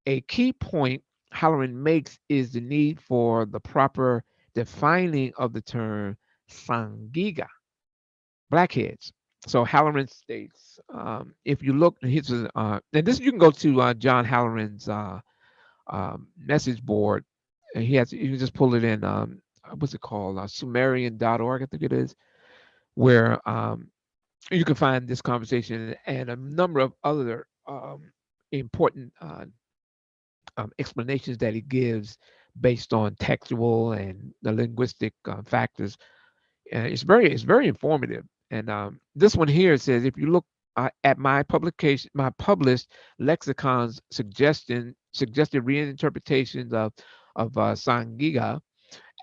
A key point Halloran makes is the need for the proper defining of the term Sangiga, blackheads. So Halloran states, if you look, and this you can go to John Halloran's message board, and you can just pull it in. What's it called? Sumerian.org, I think it is, where you can find this conversation and a number of other important explanations that he gives based on textual and the linguistic factors. It's very informative. And this one here says, if you look at my published lexicons suggested reinterpretations of Sangiga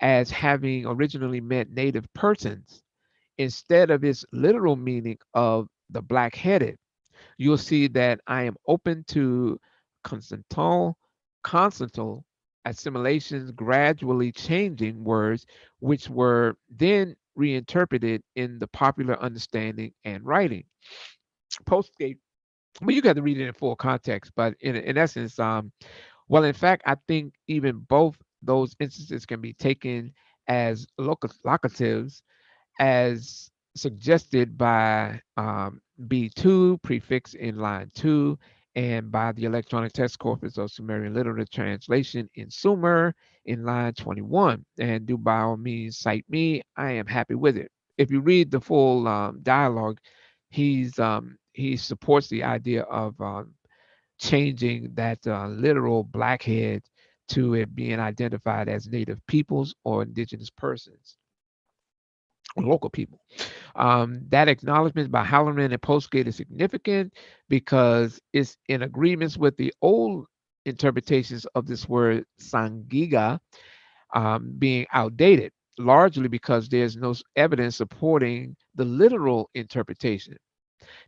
as having originally meant native persons instead of its literal meaning of the black-headed, you'll see that I am open to consonantal, consonantal assimilations gradually changing words which were then reinterpreted in the popular understanding and writing. Postgate, well, you got to read it in full context, but in essence, well, in fact, I think even both those instances can be taken as locatives as suggested by B2 prefix in line 2 and by the electronic text corpus of Sumerian literature translation in Sumer in line 21. And do by all means cite me. I am happy with it. If you read the full dialogue, he supports the idea of changing that literal blackhead to it being identified as native peoples or indigenous persons, local people. That acknowledgement by Halloran and Postgate is significant because it's in agreements with the old interpretations of this word sangiga being outdated, largely because there's no evidence supporting the literal interpretation.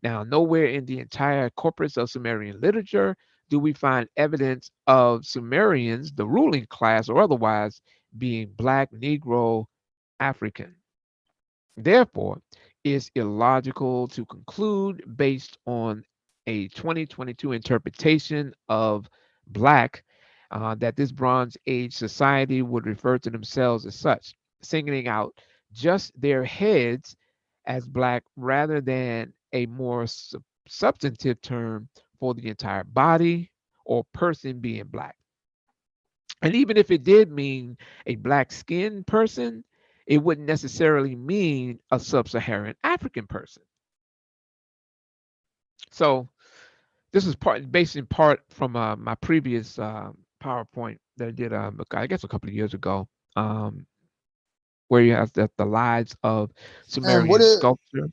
Now, nowhere in the entire corpus of Sumerian literature do we find evidence of Sumerians, the ruling class or otherwise, being black, Negro, African. Therefore, it's illogical to conclude based on a 2022 interpretation of Black that this Bronze Age society would refer to themselves as such, singling out just their heads as Black rather than a more substantive term for the entire body or person being Black. And even if it did mean a black skinned person, it wouldn't necessarily mean a sub Saharan African person. So this is based in part from my previous PowerPoint that I did, I guess, a couple of years ago, um, where you have the lives of And what Sumerian is, sculpture.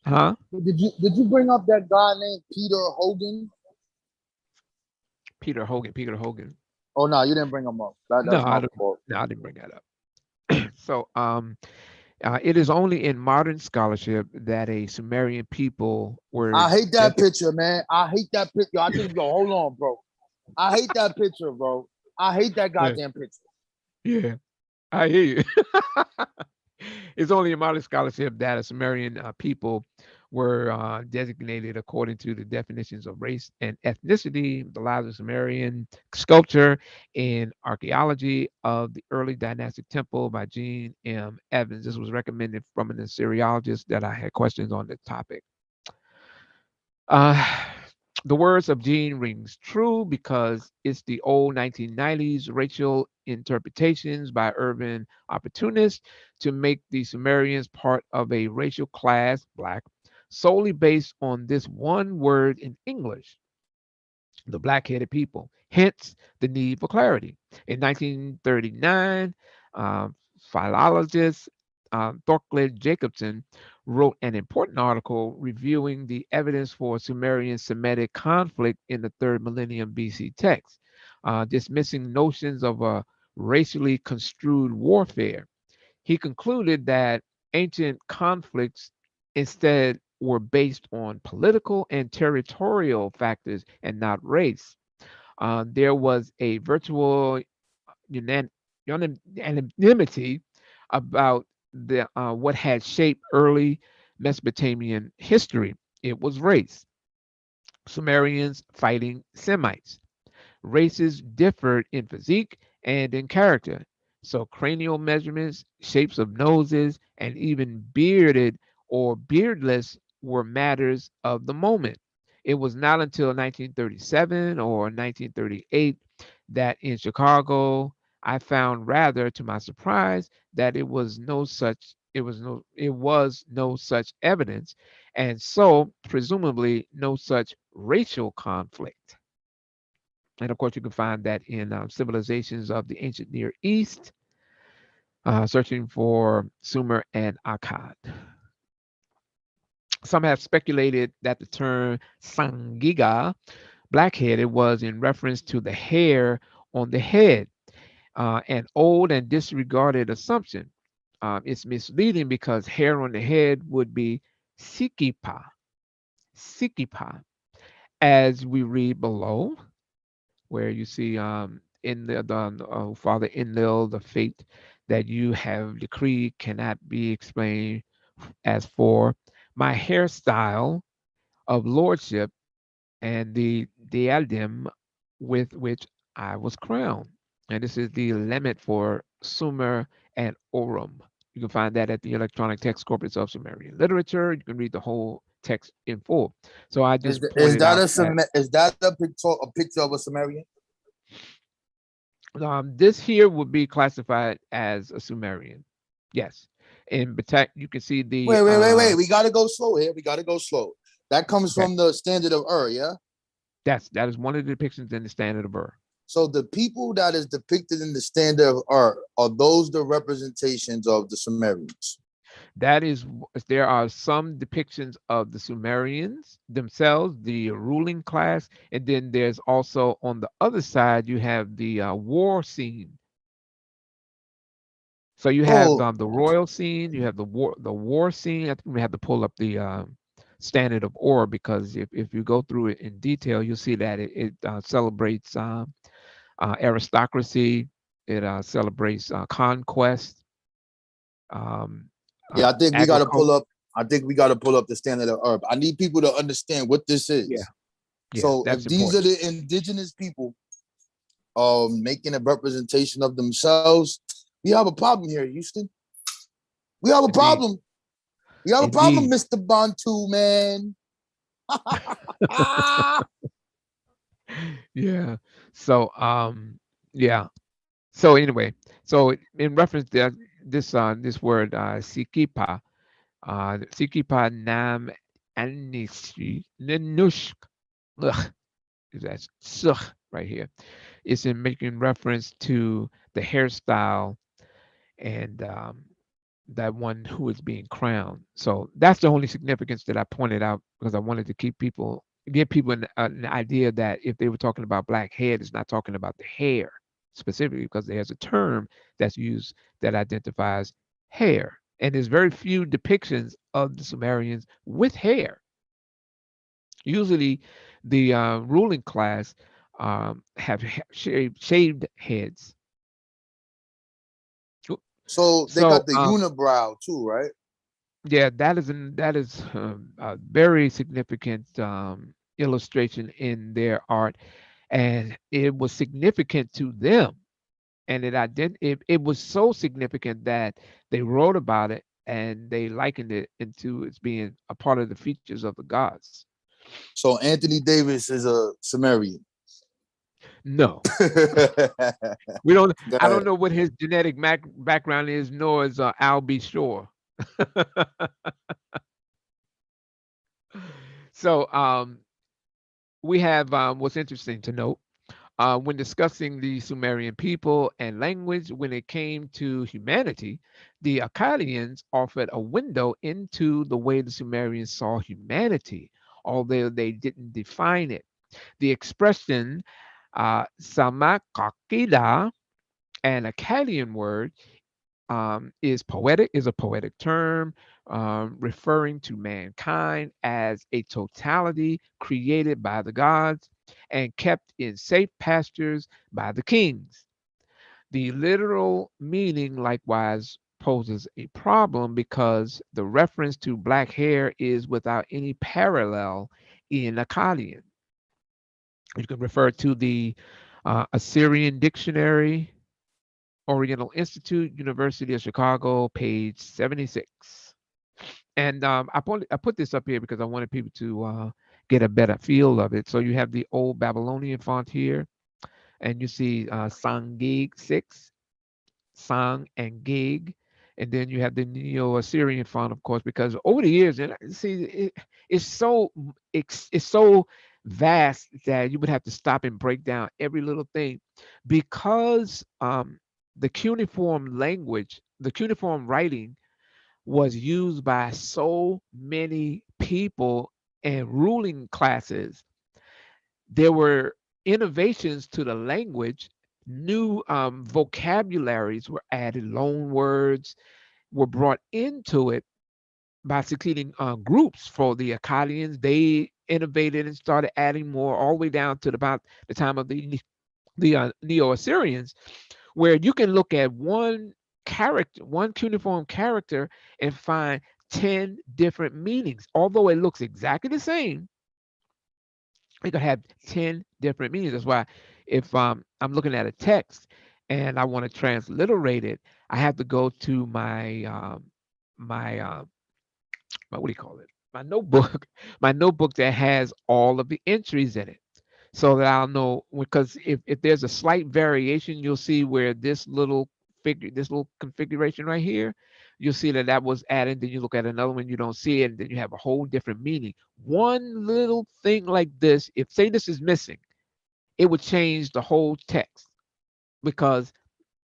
Huh? did you bring up that guy named Peter Hogan? Peter Hogan. Peter Hogan. Oh no, you didn't bring him up. No, That's I my don't. fault. No, I didn't bring that up. So, it is only in modern scholarship that a Sumerian people were I hate that designated. picture, man. I hate that picture. I just go, hold on, bro. I hate that picture, bro. I hate that Yeah, goddamn picture. yeah, I hear you. It's only in modern scholarship that a Sumerian people were designated according to the definitions of race and ethnicity. The lives of Sumerian sculpture in archaeology of the early dynastic temple by Gene M. Evans. This was recommended from an Assyriologist that I had questions on the topic. Uh, the words of Gene rings true because it's the old 1990s racial interpretations by urban opportunists to make the Sumerians part of a racial class, black, solely based on this one word in English, the black-headed people. Hence the need for clarity. In 1939, uh, philologist Thorkley Jacobson wrote an important article reviewing the evidence for Sumerian Semitic conflict in the third millennium BC text, dismissing notions of a racially construed warfare. He concluded that ancient conflicts instead were based on political and territorial factors and not race. There was a virtual unanimity about what had shaped early Mesopotamian history. It was race. Sumerians fighting Semites. Races differed in physique and in character. So cranial measurements, shapes of noses, and even bearded or beardless were matters of the moment. It was not until 1937 or 1938 that in Chicago I found, rather to my surprise, that it was no such evidence, and so presumably no such racial conflict. And of course, you can find that in Civilizations of the Ancient Near East, searching for Sumer and Akkad. Some have speculated that the term Sangiga, black-headed, was in reference to the hair on the head, an old and disregarded assumption. It's misleading because hair on the head would be sikipa, sikipa, as we read below, where you see in the Father Enlil, the fate that you have decreed cannot be explained as for my hairstyle of lordship and the diadem with which I was crowned. And this is the limit for Sumer and Orum. You can find that at the Electronic Text Corpus of Sumerian Literature. You can read the whole text in full. So I just Is pointed that out that is that a picture of a Sumerian? this here would be classified as a Sumerian. Yes. And you can see the Wait. We gotta go slow here. We gotta go slow. That comes okay. from the standard of yeah. That is one of the depictions in the Standard of Ur. So the people that is depicted in the standard of are those the representations of the Sumerians? That is, there are some depictions of the Sumerians themselves, the ruling class, and then there's also on the other side you have the war scene. So you have Oh, the royal scene, you have the war scene. I think we have to pull up the Standard of Ur because if you go through it in detail, you'll see that it celebrates aristocracy, it celebrates conquest, um, yeah. agriculture. I think we gotta pull up the standard of I need people to understand what this Yeah, is. yeah, So that's if these are important. the indigenous people making a representation of themselves, we have a problem here, Houston. We have a Indeed, problem. We have a problem, indeed. Mr. Bantu, man. Yeah. So yeah. So anyway, so in reference to this word sikipa nam anishi nenush, ugh, that's sugh right here. It's in making reference to the hairstyle and that one who is being crowned. So that's the only significance that I pointed out because I wanted to give people an idea that if they were talking about Blackhead, it's not talking about the hair specifically because there's a term that's used that identifies hair. And there's very few depictions of the Sumerians with hair. Usually, the ruling class have shaved heads. So they So got the unibrow too, right? yeah, that is a very significant illustration in their art, and it was significant to them, and it was so significant that they wrote about it and they likened it into its being a part of the features of the gods. So Anthony Davis is a Sumerian. No, we don't. I don't know what his genetic background is, nor is Al B. Shore. So we have what's interesting to note when discussing the Sumerian people and language, when it came to humanity, the Akkadians offered a window into the way the Sumerians saw humanity, although they didn't define it. The expression Samakakida, an Akkadian word, is a poetic term referring to mankind as a totality created by the gods and kept in safe pastures by the kings. The literal meaning likewise poses a problem because the reference to black hair is without any parallel in Akkadian. You can refer to the Assyrian Dictionary, Oriental Institute, University of Chicago, page 76. And I put this up here because I wanted people to get a better feel of it. So you have the old Babylonian font here, and you see Sangig 6, Sang and Gig. And then you have the Neo-Assyrian font, of course, because over the years, and see, it's so vast that you would have to stop and break down every little thing, because the cuneiform language, the cuneiform writing, was used by so many people and ruling classes. There were innovations to the language. New vocabularies were added, loan words were brought into it by succeeding groups. For the Akkadians, they innovated and started adding more all the way down to about the time of the the Neo-Assyrians, where you can look at one character, one cuneiform character, and find 10 different meanings. Although it looks exactly the same, it could have 10 different meanings. That's why if I'm looking at a text and I want to transliterate it, I have to go to my what do you call it? My notebook, my notebook that has all of the entries in it, so that I'll know. Because if there's a slight variation, you'll see where this little figure, this little configuration right here, you'll see that that was added. Then you look at another one, you don't see it, and then you have a whole different meaning. One little thing like this, if say this is missing, it would change the whole text, because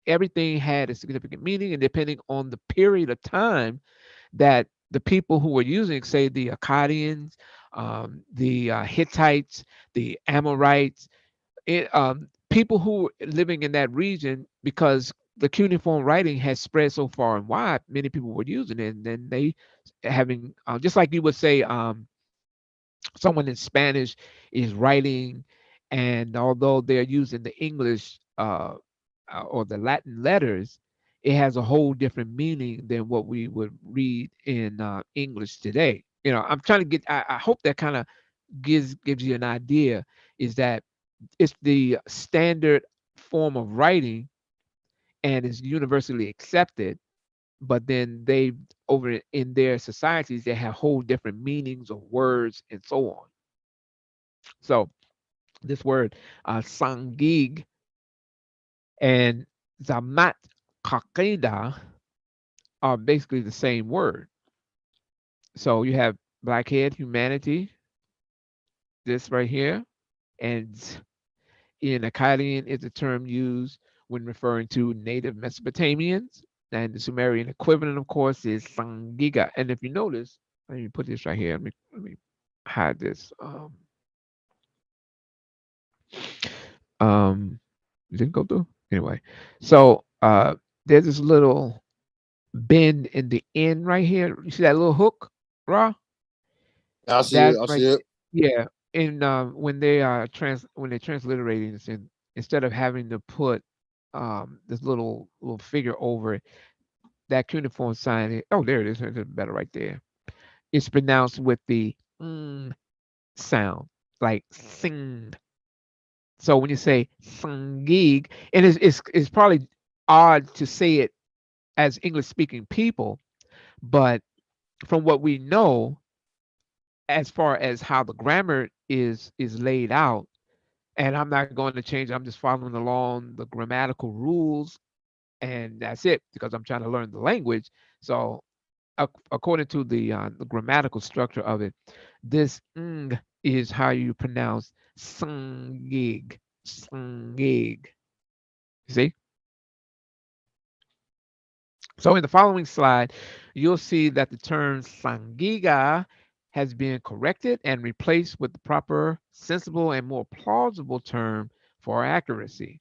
everything had a significant meaning, and depending on the period of time that the people who were using, say the Akkadians, the Hittites, the Amorites, people who were living in that region, because the cuneiform writing has spread so far and wide, many people were using it, and then they having just like you would say, someone in Spanish is writing, and although they're using the English or the Latin letters, it has a whole different meaning than what we would read in English today. I'm trying to get. I hope that kind of gives you an idea. Is that it's the standard form of writing and is universally accepted, but then they over in their societies they have whole different meanings of words and so on. So this word sangig and zamat kakeda are basically the same word. So you have blackhead, humanity, this right here, and in Akkadian is a term used when referring to native Mesopotamians, and the Sumerian equivalent, of course, is sangiga. And if you notice, let me put this right here. Let me hide this. Um, didn't go through anyway. So there's this little bend in the end right here. You see that little hook, raw? I see it. That's I right. see it. Yeah. And when they are when they're transliterating this, in, instead of having to put this little figure over it, that cuneiform sign. Oh, there it is. It's better right there. It's pronounced with the sound, like sing. So when you say sangig, and it's probably odd to say it as English speaking people, but from what we know, as far as how the grammar is laid out, and I'm not going to change. I'm just following along the grammatical rules, and that's it because I'm trying to learn the language. So according to the grammatical structure of it, this is how you pronounce sangig, sangig. See? So in the following slide, you'll see that the term sangiga has been corrected and replaced with the proper, sensible, and more plausible term for accuracy.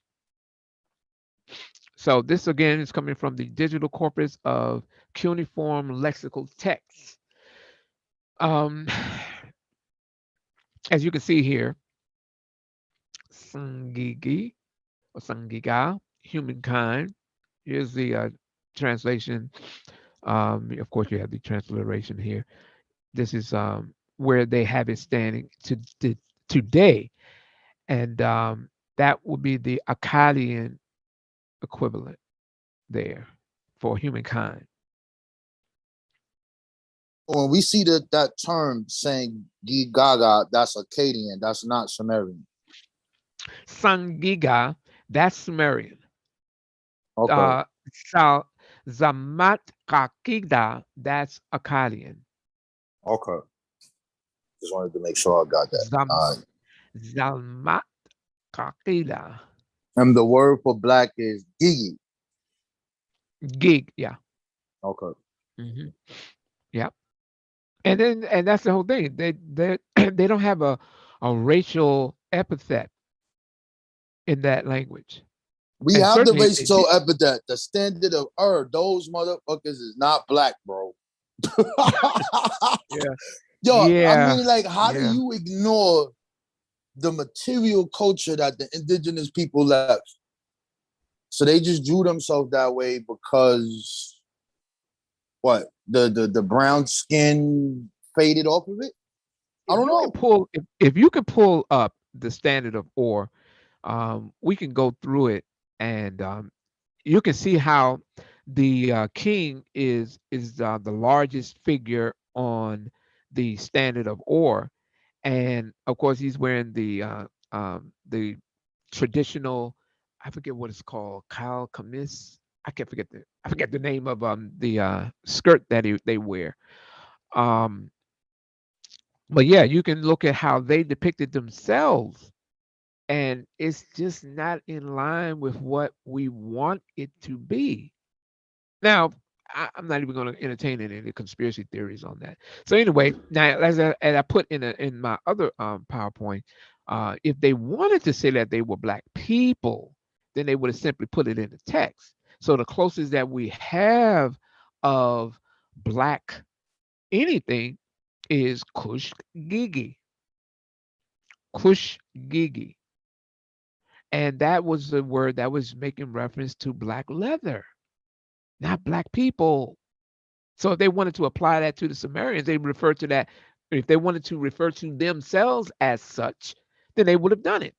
So this again is coming from the digital corpus of cuneiform lexical texts. Um, as you can see here, Sangigi or Sangiga, humankind. Here's the translation. Of course, you have the transliteration here. This is where they have it standing to today, and that would be the Akkadian equivalent there for humankind. When we see that term saying "Gi Gaga," that's Akkadian. That's not Sumerian. Sangiga, that's Sumerian. Okay. Uh, Sal Zamat Kakida, that's Akkadian. Okay. Just wanted to make sure I got that. Zam All right. Zalmat Kakida. And the word for black is Gigi. Gig, yeah. Okay. hmm Yeah. And that's the whole thing. They they don't have a racial epithet in that language. We And have the certainly if they racial did. epithet, the standard of Those motherfuckers is not black, bro. Yeah. Yo, I Yeah. mean, like, how do Yeah. you ignore the material culture that the indigenous people left. So they just drew themselves that way because what the brown skin faded off of it. I If don't you can know. pull, if you can pull up the standard of ore, we can go through it, and you can see how the king is the largest figure on the standard of ore, and of course he's wearing the traditional, I forget what it's called, Kyle Kamis. I forget the name of the skirt that they wear. Um, but yeah, you can look at how they depicted themselves, and it's just not in line with what we want it to be. Now, I'm not even going to entertain any conspiracy theories on that. So anyway, now as I put in my other PowerPoint, if they wanted to say that they were black people, then they would have simply put it in the text. So the closest that we have of black anything is Kush Gigi. Kush Gigi. And that was the word that was making reference to black leather, not black people. So if they wanted to apply that to the Sumerians, they refer to that. If they wanted to refer to themselves as such, then they would have done it.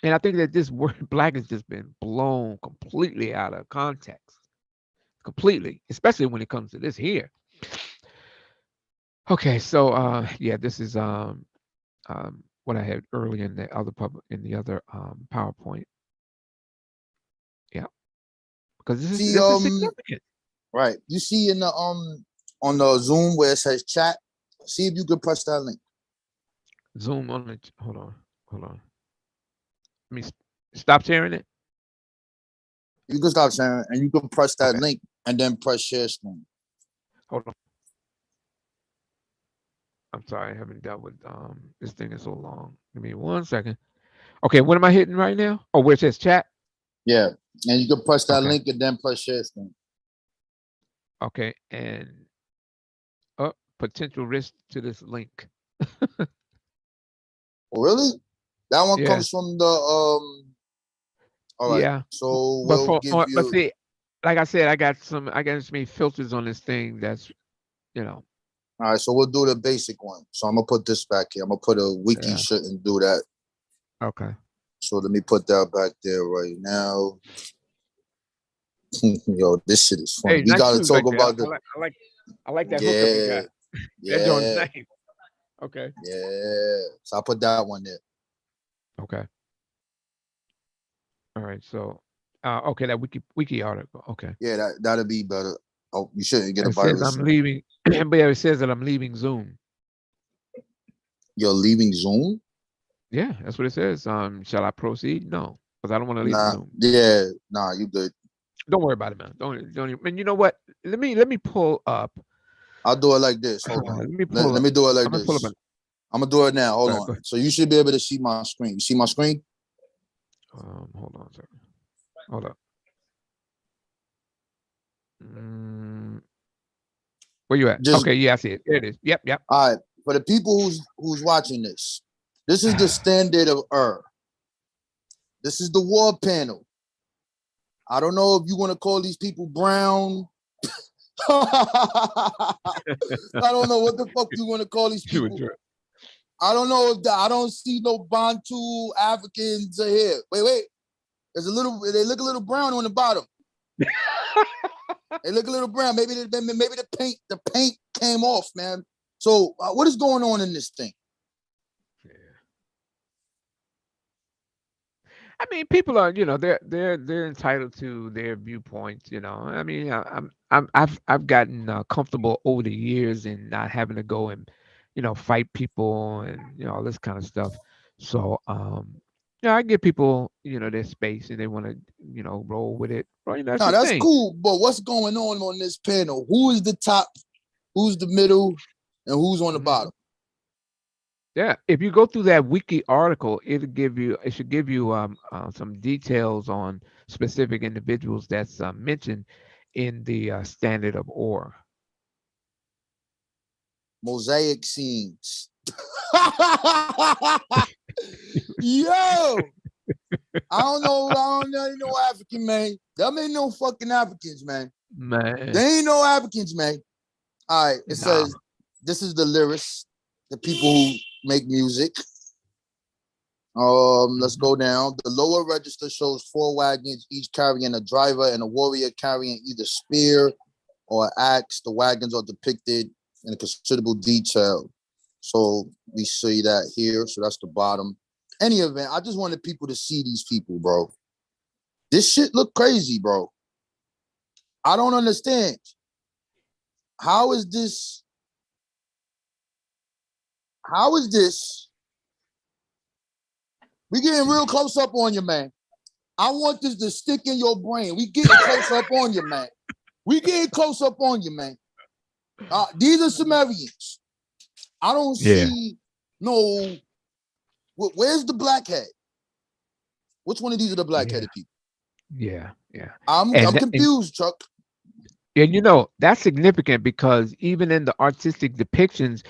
And I think that this word black has just been blown completely out of context, completely, especially when it comes to this here. Okay, so yeah, this is what I had early in the other PowerPoint. Yeah, because See, this is significant. right. You see in the on the Zoom where it says chat. See if you can press that link. Zoom on it. Hold on. Let me stop sharing it. You can stop sharing and you can press that Okay, link and then press share screen. hold on. I'm sorry, I haven't dealt with this thing is so long. Give me 1 second. Okay, what am I hitting right now? Oh, where it says chat. Yeah. And you can press that Okay, link and then press share screen. okay, and potential risk to this link. Oh, really? That one Yeah, comes from the all right. yeah. So But we'll give but you see, like I said, I got some filters on this thing. That's you know, all right, so we'll do the basic one. So I'm gonna put this back here. I'm gonna put a wiki yeah. shouldn't do that. Okay. So let me put that back there right now. Yo, this shit is funny. Hey, We nice gotta shoes talk right there. about the I like that hookup you yeah, got. That joint's yeah, nice. Okay. yeah. So I put that one there. Okay. All right. So, okay, that wiki article. Okay. Yeah, that'll be better. Oh, you shouldn't get a It says virus I'm soon. leaving, but yeah, it says that I'm leaving Zoom. You're leaving Zoom? Yeah, that's what it says. Shall I proceed? No, because I don't want to leave Nah, Zoom. yeah, nah, you good. Don't worry about it, man. Don't even. And you know what? Let me pull up. I'll do it like this. Hold on. Let me Let, pull let up. me do it I'm like gonna pull up. this. I'm gonna do it now. Hold Go on. ahead. So you should be able to see my screen. You see my screen? Hold on a second. Hold up. Mm, where you at? Just Okay, yeah, I see it. There it is. Yep, yep. all right. For the people who's watching this is the standard of This is the war panel. I don't know if you want to call these people brown. I don't know what the fuck you want to call these You a people. jerk. I don't know if I don't see no Bantu Africans here. Wait. There's a little. They look a little brown on the bottom. They look a little brown. Maybe the paint came off, man. So what is going on in this thing? Yeah. I mean, people are, they're entitled to their viewpoints. I mean, I've gotten comfortable over the years in not having to go and, fight people and all this kind of stuff. So, I give people, their space and they want to, roll with it. Well, that's No, your that's thing. cool. But what's going on this panel? Who is the top? Who's the middle? And who's on the Mhm. bottom? Yeah, if you go through that wiki article, it should give you some details on specific individuals that's mentioned in the standard of ore. Mosaic scenes. Yo, I don't know African, man. Them ain't no fucking Africans, man. Man, They ain't no Africans, man. All right, it nah. says this is the lyrics, the people who make music. Let's Mhm. go down. The lower register shows 4 wagons, each carrying a driver and a warrior carrying either spear or axe. The wagons are depicted in a considerable detail. So we see that here. So that's the bottom. Any event, I just wanted people to see these people, bro. This shit look crazy, bro. I don't understand. How is this? How is this? We getting real close up on you, man. I want this to stick in your brain. We getting close up on you, man. We getting close up on you, man. These are Sumerians. I don't Yeah, see no. Where's the blackhead? Which one of these are the yeah, black-headed people? yeah, yeah. I'm And confused, Chuck. and you know that's significant because even in the artistic depictions,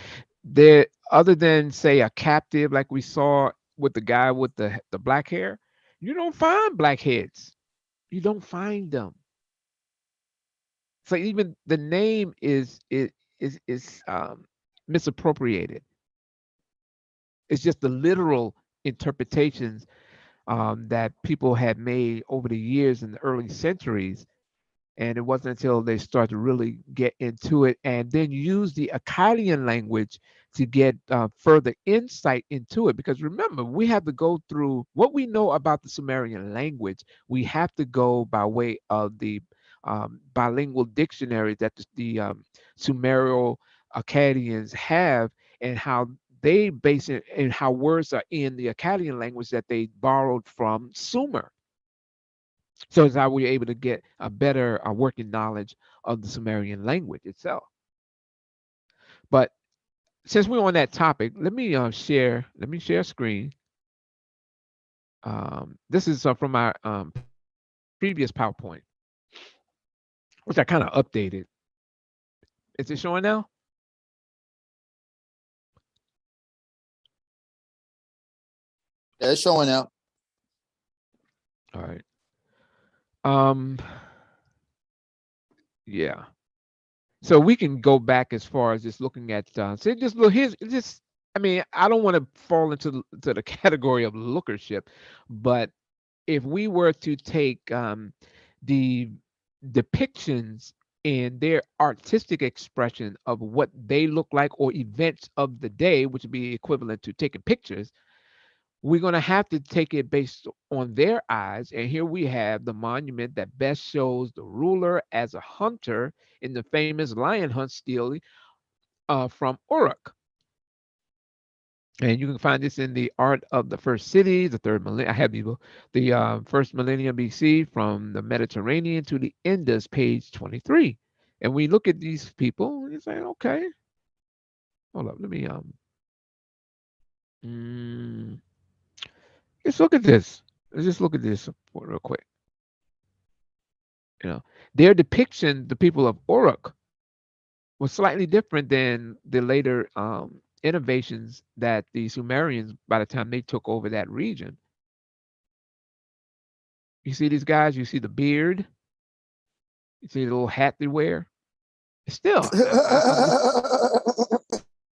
there other than say a captive like we saw with the guy with the black hair, you don't find blackheads. You don't find them. So even the name is misappropriated. It's just the literal interpretations that people had made over the years in the early centuries. And it wasn't until they started to really get into it and then use the Akkadian language to get further insight into it. Because remember, we have to go through what we know about the Sumerian language. We have to go by way of the bilingual dictionary that the Sumerian Akkadians have, and how they base it, and how words are in the Akkadian language that they borrowed from Sumer. So it's how we're able to get a better working knowledge of the Sumerian language itself. But since we're on that topic, let me share a screen. This is from my previous PowerPoint, which I kind of updated. Is it showing now? Yeah, it's showing out. All right. Um, yeah. So we can go back as far as just looking at say just look here's just I mean I don't want to fall into the category of lookership, but if we were to take the depictions and their artistic expression of what they look like or events of the day, which would be equivalent to taking pictures, we're going to have to take it based on their eyes. And here we have the monument that best shows the ruler as a hunter in the famous lion hunt steal from Uruk. And you can find this in the Art of the First City, the third millennium. I have the first millennium BC from the Mediterranean to the Indus, page 23. And we look at these people and you say, okay, hold up, let me mm, let's look at this. Let's just look at this real quick. You know, their depiction, the people of Uruk, was slightly different than the later innovations that the Sumerians, by the time they took over that region. You see these guys, you see the beard, you see the little hat they wear. Still,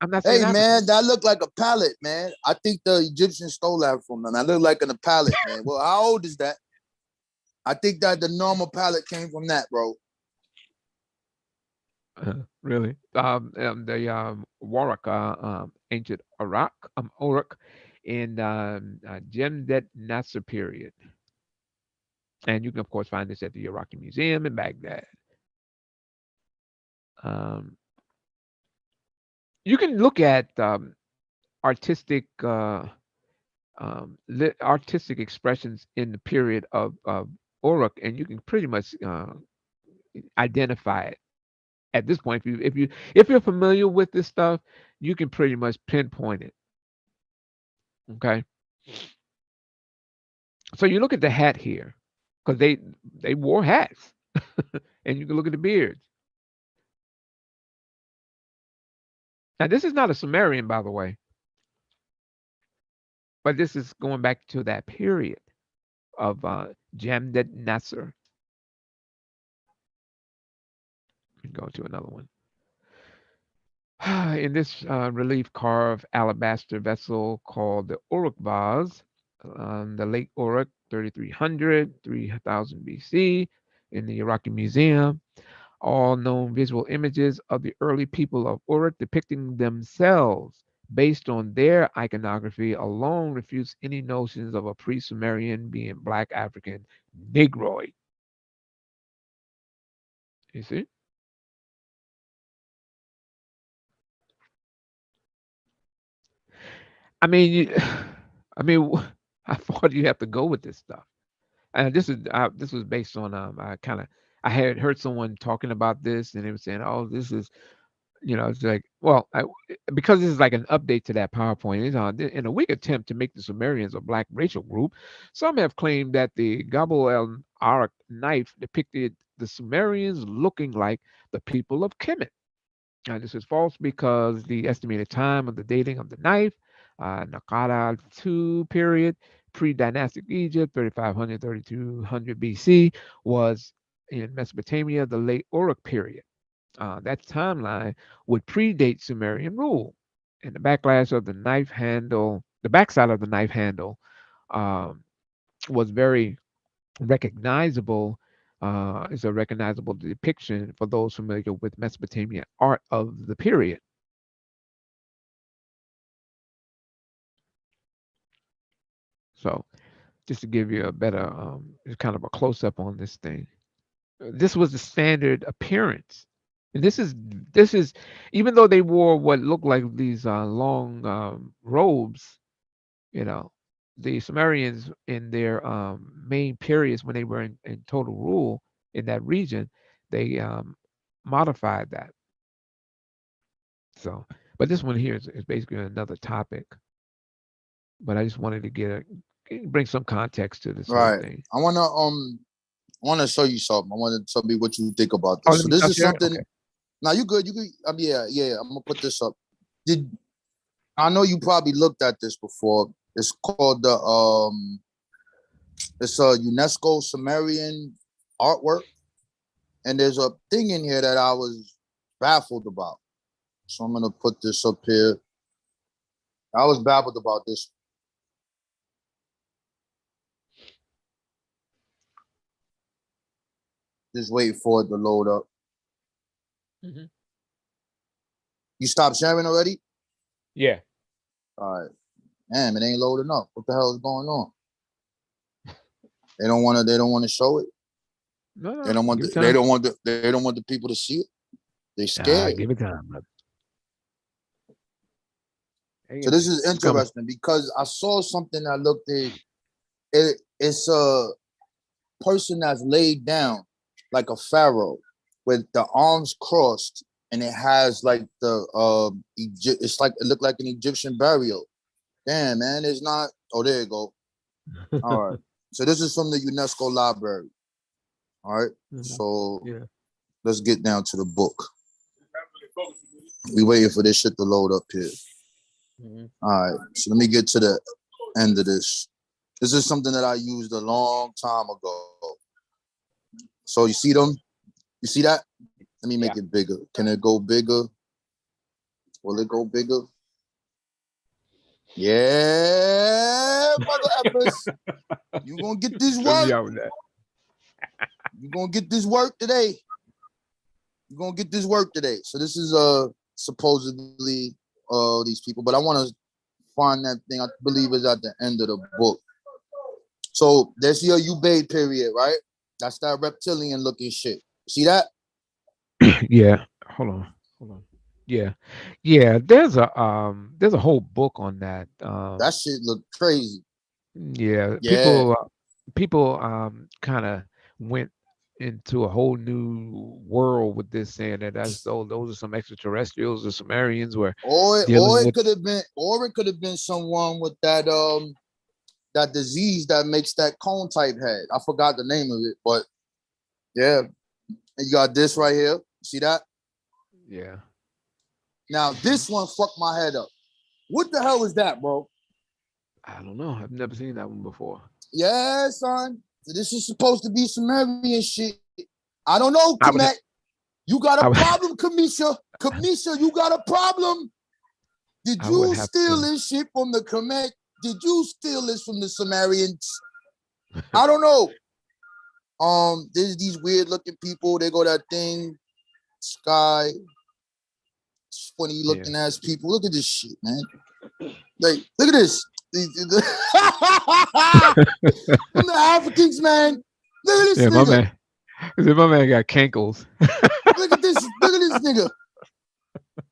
I'm not saying Hey, African. man, that looked like a pallet, man. I think the Egyptians stole that from them. That looked like in a pallet, man. Well, how old is that? I think that the normal pallet came from that, bro. Really? The Warwick, ancient Iraq, Uruk, in Jemdet Nasser period. And you can, of course, find this at the Iraqi Museum in Baghdad. Um, you can look at artistic artistic expressions in the period of Uruk, and you can pretty much identify it at this point. If you're familiar with this stuff, you can pretty much pinpoint it. Okay, so you look at the hat here because they wore hats, and you can look at the beards. Now this is not a Sumerian, by the way. but this is going back to that period of Jamdet Nasser. Go to another one. In this relief carved alabaster vessel called the Uruk vase, the late Uruk, 3300, 3000 BC, in the Iraqi Museum, all known visual images of the early people of Uruk depicting themselves based on their iconography alone refutes any notions of a pre-Sumerian being black African Negroid. You see? I mean, I mean, how far do you have to go with this stuff? And this was based on I had heard someone talking about this, and they were saying, "Oh, this is it's like because this is like an update to that PowerPoint. In a weak attempt to make the Sumerians a black racial group, some have claimed that the Gabal el Arak knife depicted the Sumerians looking like the people of Kemet. Now, this is false because the estimated time of the dating of the knife, Naqada II period, pre-dynastic Egypt, 3500, 3200 BC, was in Mesopotamia, the late Uruk period. That timeline would predate Sumerian rule. And the backside of the knife handle um, was very recognizable. Is a recognizable depiction for those familiar with Mesopotamian art of the period. So, just to give you a better, kind of a close up on this thing, this was the standard appearance. And this is even though they wore what looked like these long robes, you know, the Sumerians in their main periods when they were in total rule in that region, they modified that. So, but this one here is basically another topic. But I just wanted to bring some context to this whole Right. thing. I wanna show you something. I want to tell me what you think about Oh, this. let So me this I'll is share it. something. Okay. Now you good. You good. Yeah. I'm gonna put this up. Did I know you probably looked at this before? It's called the It's a UNESCO Sumerian artwork, and there's a thing in here that I was baffled about. So I'm gonna put this up here. I was baffled about this. Just wait for it to load up. Hmm. You stopped sharing already? Yeah. All right. Damn, it ain't loading up. What the hell is going on? They don't want to. They don't want to show it. No, They no, don't want. give it They time. don't want. They don't want the people to see it. They scared. Give it time, brother. Hang So in this there. is It's coming. interesting because I saw something that looked at it. It's a person that's laid down like a pharaoh with the arms crossed, and it has like the it's like it looked like an Egyptian burial. Damn, man, it's not. Oh, there you go. All right. So this is from the UNESCO library. All right. Mhm. So Yeah. let's get down to the book. We waiting for this shit to load up here. Mhm. All right. So let me get to the end of this. This is something that I used a long time ago. So you see them? You see that? Let me make Yeah. it bigger. Can it go bigger? Will it go bigger? Yeah, mother effers. You gonna get this Help work. me out with that. You gonna get this work today. You gonna get this work today. So this is supposedly these people, but I want to find that thing. I believe is at the end of the book. So there's your Ubaid period, right? That's that reptilian looking shit. See that? Yeah. Hold on. Hold on. Yeah. Yeah. There's a whole book on that. That shit look crazy. Yeah. Yeah. People kind of went into a whole new world with this, saying that those are some extraterrestrials. The Sumerians were Or dealing it with. could have been, someone with that disease that makes that cone type head. I forgot the name of it, but yeah. And you got this right here. See that? Yeah. Now this one fucked my head up. What the hell is that, bro? I don't know. I've never seen that one before. Yeah, son. So this is supposed to be Sumerian shit. I don't know, I Komet. would. You got a I would. problem, Kamisha. Kamisha, you got a problem. Did I would you have steal to. this shit from the Kemet? Did you steal this from the Sumerians? I don't know. There's these weird looking people. They go that thing, sky, funny Yeah. looking ass people. Look at this shit, man. Like, look at this. From the Africans, man. Look at this Yeah, my nigga. man. My man got cankles. Look at this. Look at this nigga.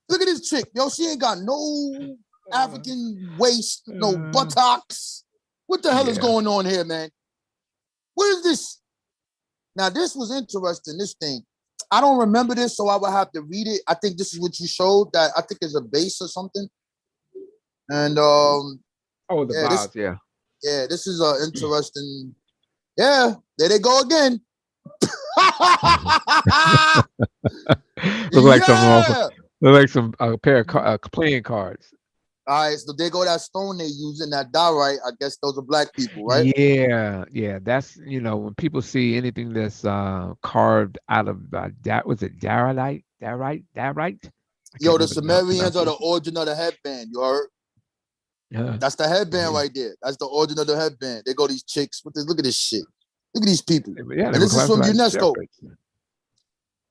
Look at this chick. Yo, she ain't got no African waist, no Uh, buttocks. What the hell is yeah. going on here, man? What is this? Now, this was interesting, this thing. I don't remember this, so I would have to read it. I think this is what you showed that I think is a base or something. And Oh, the yeah, this vibes. Yeah. yeah, this is a interesting. Yeah, there they go again. Look like some off. Yeah. Look like some pair of playing cards. All right, so they go that stone they using that diorite. I guess those are black people, right? Yeah, yeah. That's when people see anything that's carved out of that was it diorite. I can't Yo, the remember the Sumerians are the pronunciation. origin of the headband. You heard? Yeah. That's the headband Yeah. right there. That's the origin of the headband. They go these chicks. Look at this shit. Look at these people. Yeah, they And were this is from classified as UNESCO. shepherds.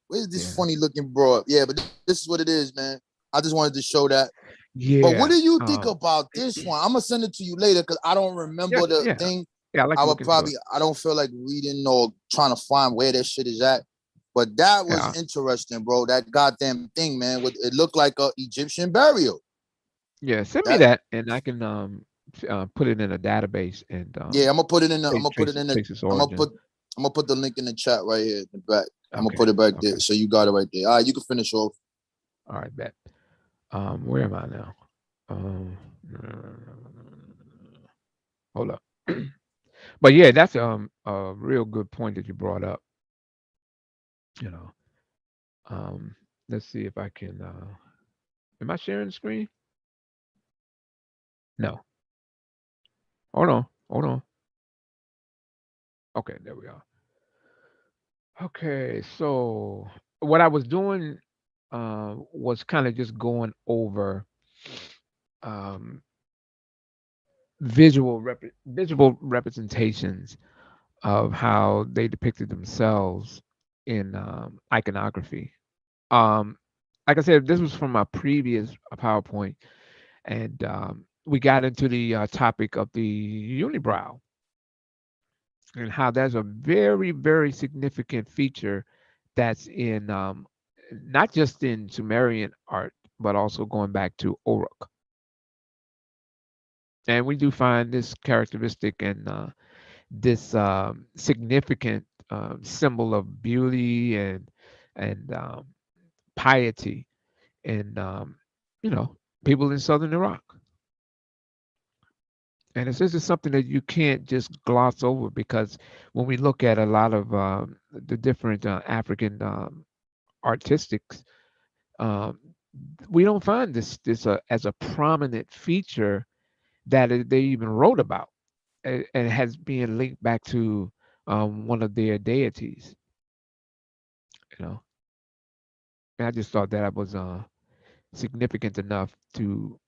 Where's this Yeah. funny looking broad? Yeah, but this is what it is, man. I just wanted to show that. But what Yeah. do you think about this one? I'm gonna send it to you later because I don't Yeah. remember the Yeah. thing. Yeah. I like I to would look into probably it. I don't feel like reading or trying to find where that shit is at. But that was Yeah. interesting, bro. That goddamn thing, man. It looked like a Egyptian burial. Yeah. Send me That that, and I can put it in a database and yeah, I'm gonna put it in the I'm trace gonna put it trace in the trace its origin. I'm gonna put the link in the chat right here in the back. I'm gonna Okay. put it back Okay. there. So you got it right there. All right, you can finish off. All right. Bet. Where am I now? Um, hold up. But yeah, that's a real good point that you brought up. You know, um, let's see if I can. Am I sharing the screen? No. Hold on. Hold on. Okay, there we are. Okay, so what I was doing was kind of just going over um, visual representations of how they depicted themselves in iconography. Um, like I said, this was from my previous PowerPoint, and we got into the topic of the unibrow and how that's a very significant feature that's in not just in Sumerian art, but also going back to Uruk. And we do find this characteristic and this significant symbol of beauty and piety in people in southern Iraq. And it's just something that you can't just gloss over because when we look at a lot of the different African artistics, um, we don't find this as a prominent feature that they even wrote about and has been linked back to one of their deities. You know, and I just thought that was significant enough to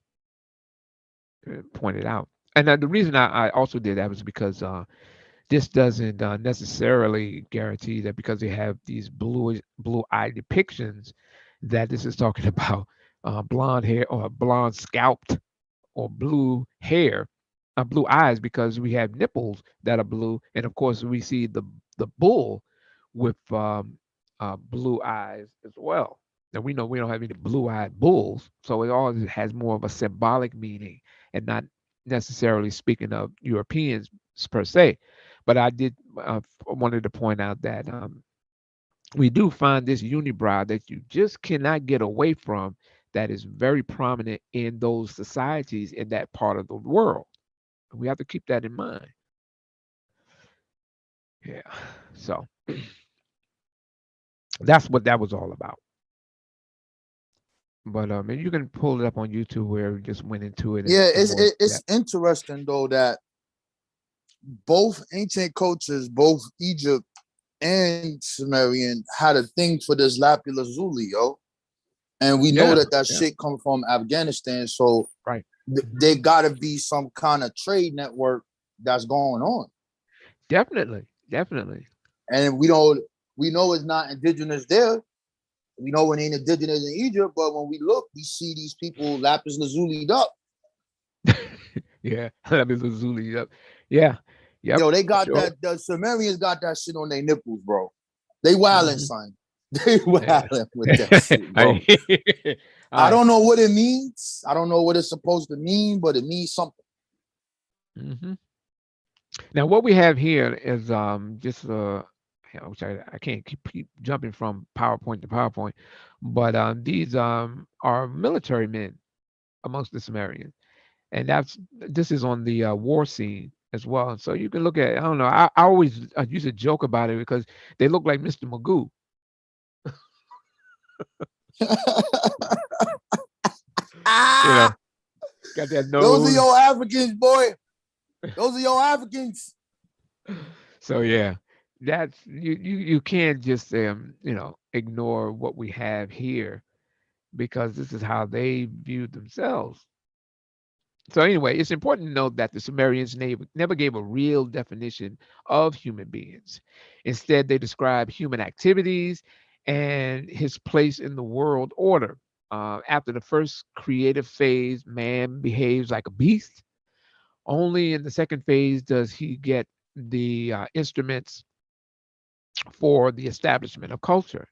point it out. And the reason I also did that was because this doesn't necessarily guarantee that because they have these blue eye depictions that this is talking about blonde hair or blonde scalped or blue hair, blue eyes because we have nipples that are blue, and of course we see the bull with blue eyes as well. And we know we don't have any blue-eyed bulls, so it all has more of a symbolic meaning and not necessarily speaking of Europeans per se. But I did wanted to point out that we do find this unibrow that you just cannot get away from that is very prominent in those societies in that part of the world. We have to keep that in mind. Yeah. So that's what that was all about. and you can pull it up on YouTube where we just went into it Yeah, in more it's depth. interesting though that both ancient cultures, both Egypt and Sumerian, had a thing for this Lapis Lazuli, yo. And we know Yeah, that that yeah, shit come from Afghanistan, so right. Hmm. there got to be some kind of trade network that's going on. Definitely, definitely. And we know it's not indigenous there. We know it ain't indigenous in Egypt, but when we look, we see these people lapis lazuli'd up. Yeah, that is a Zulu. Yep. Yeah, yep, Yo, they for got sure. that. The Sumerians got that shit on their nipples, bro. They wildin', Hmm. son. They Yeah. wildin' with that shit, bro. I, all I right. don't know what it means. I don't know what it's supposed to mean, but it means something. Hmm. Now, what we have here is just which I can't keep jumping from PowerPoint to PowerPoint, but these are military men amongst the Sumerians, and this is on the war scene as well. So you can look at, I don't know, I always used to joke about it because they look like Mr. Magoo, you know, Ah, got that those are nose. your Africans, boy. Those are your Africans. So yeah, that's you can't just ignore what we have here because this is how they viewed themselves. So anyway, it's important to note that the Sumerians never gave a real definition of human beings. Instead, they describe human activities and his place in the world order. After the first creative phase, man behaves like a beast. Only in the second phase does he get the instruments for the establishment of culture.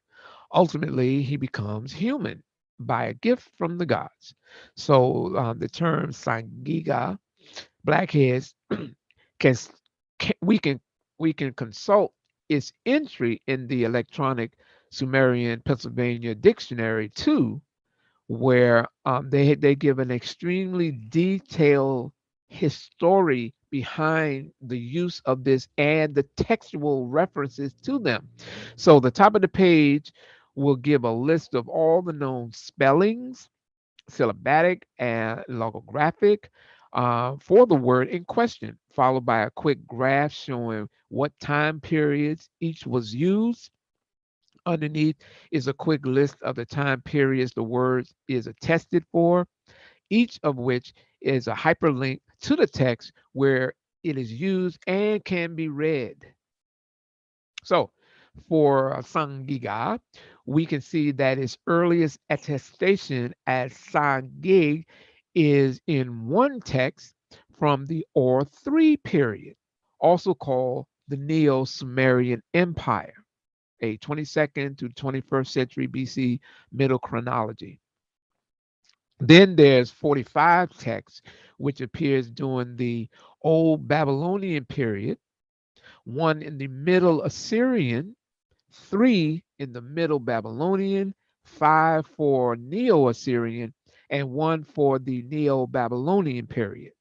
Ultimately, he becomes human by a gift from the gods. So the term Sangiga, blackheads, can, can we can consult its entry in the electronic Sumerian Pennsylvania dictionary too, where they give an extremely detailed history behind the use of this and the textual references to them. So the top of the page will give a list of all the known spellings, syllabic and logographic, for the word in question, followed by a quick graph showing what time periods each was used. Underneath is a quick list of the time periods the word is attested for, each of which is a hyperlink to the text where it is used and can be read. So for Sangiga, we can see that its earliest attestation as Sangig is in one text from the Or 3 period, also called the Neo Sumerian Empire, a 22nd to 21st century BC middle chronology. Then there's 45 texts, which appears during the Old Babylonian period, one in the Middle Assyrian, three in the Middle Babylonian, five for Neo Assyrian, and one for the Neo Babylonian period.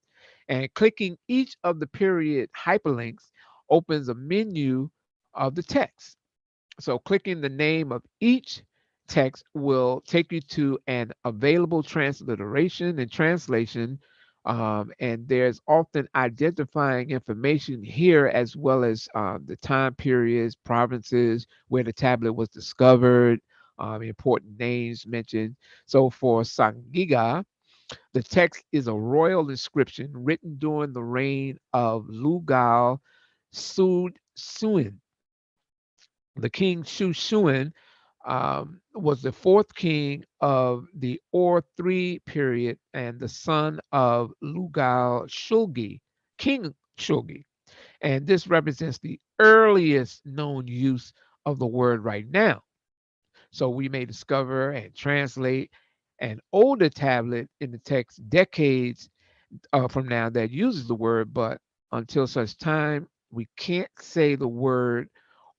And clicking each of the period hyperlinks opens a menu of the text. So clicking the name of each text will take you to an available transliteration and translation. And there's often identifying information here as well as the time periods, provinces where the tablet was discovered, important names mentioned. So for Sangiga, the text is a royal inscription written during the reign of Lugal Sud Suin. The king Shushuan was the fourth king of the Or 3 period and the son of Lugal Shulgi, King Shulgi. And this represents the earliest known use of the word right now. So we may discover and translate an older tablet in the text decades from now that uses the word, but until such time, we can't say the word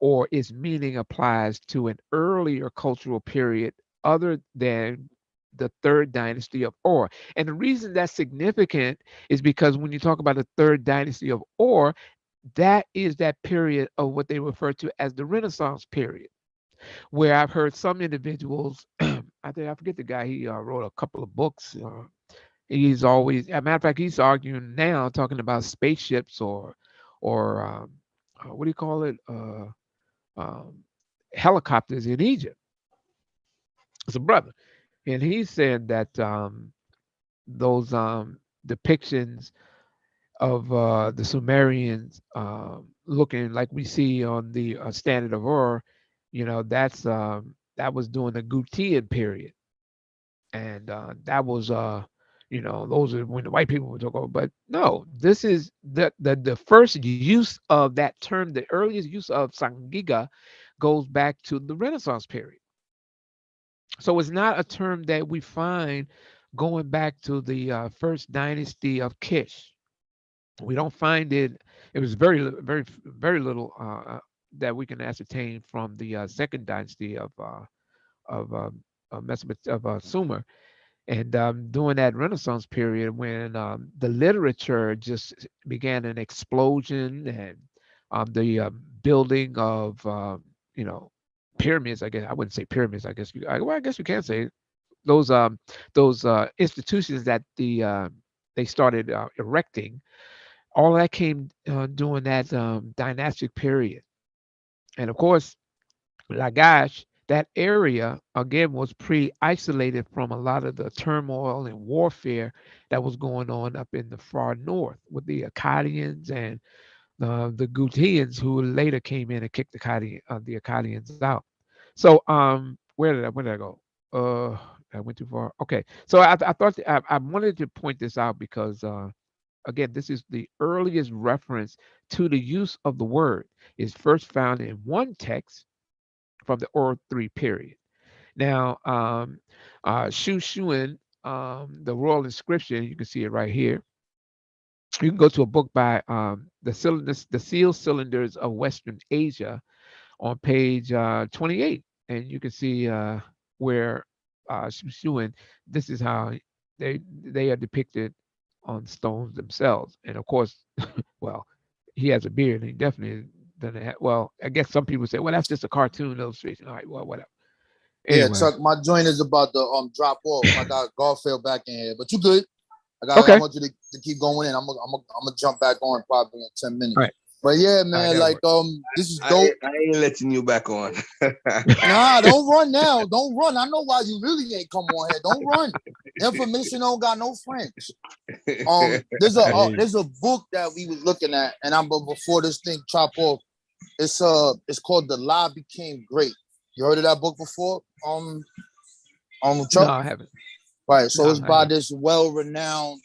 or its meaning applies to an earlier cultural period other than the third dynasty of Or. And the reason that's significant is because when you talk about the third dynasty of Or, that is that period of what they refer to as the Renaissance period, where I've heard some individuals I think I forget the guy. He wrote a couple of books. He's always, as a matter of fact, he's arguing now, talking about spaceships or what do you call it? Um, Helicopters in Egypt. It's a brother, and he said that those depictions of the Sumerians looking like we see on the Standard of Ur, that was during the Gutian period, and that was those are when the white people would talk about. But no, this is the first use of that term. The earliest use of Sangiga goes back to the Renaissance period. So it's not a term that we find going back to the first dynasty of Kish. We don't find it. It was very little that we can ascertain from the second dynasty of Sumer. And during that Renaissance period, when the literature just began an explosion, and the building of pyramids. I guess I wouldn't say pyramids. I guess we can say those institutions that they started erecting. All that came during that dynastic period, and of course, Lagash, that area again was pretty isolated from a lot of the turmoil and warfare that was going on up in the far north with the Akkadians and the Gutians, who later came in and kicked the Akkadians out. So where did I go? I went too far. Okay, so I thought I wanted to point this out because again, this is the earliest reference to the use of the word is first found in one text from the Ur 3 period. Now, Shu Shuan, the royal inscription, you can see it right here. You can go to a book by the Seal Cylinders of Western Asia on page 28, and you can see where Shu Shuan, this is how they are depicted on stones themselves. And of course, well, he has a beard, and he definitely doesn't have. Well, I guess some people say, well, that's just a cartoon illustration. All right, well, whatever. Yeah, Anyway, Chuck, my joint is about to drop off. I got Garfield back in here, but you good. I okay, want you to keep going in. I'm gonna jump back on probably in 10 all minutes. right, But yeah, all right, man, that'll like work. this is I, dope. I ain't letting you back on. Nah, don't run now. Don't run. I know why you really ain't come on here. Don't run. Information don't got no friends. Hey, There's a book that we was looking at, and I'm but before this thing chop off. It's called The Lie Became Great. You heard of that book before? no, Chuck? I haven't. Right. No, So it's I by haven't. this well-renowned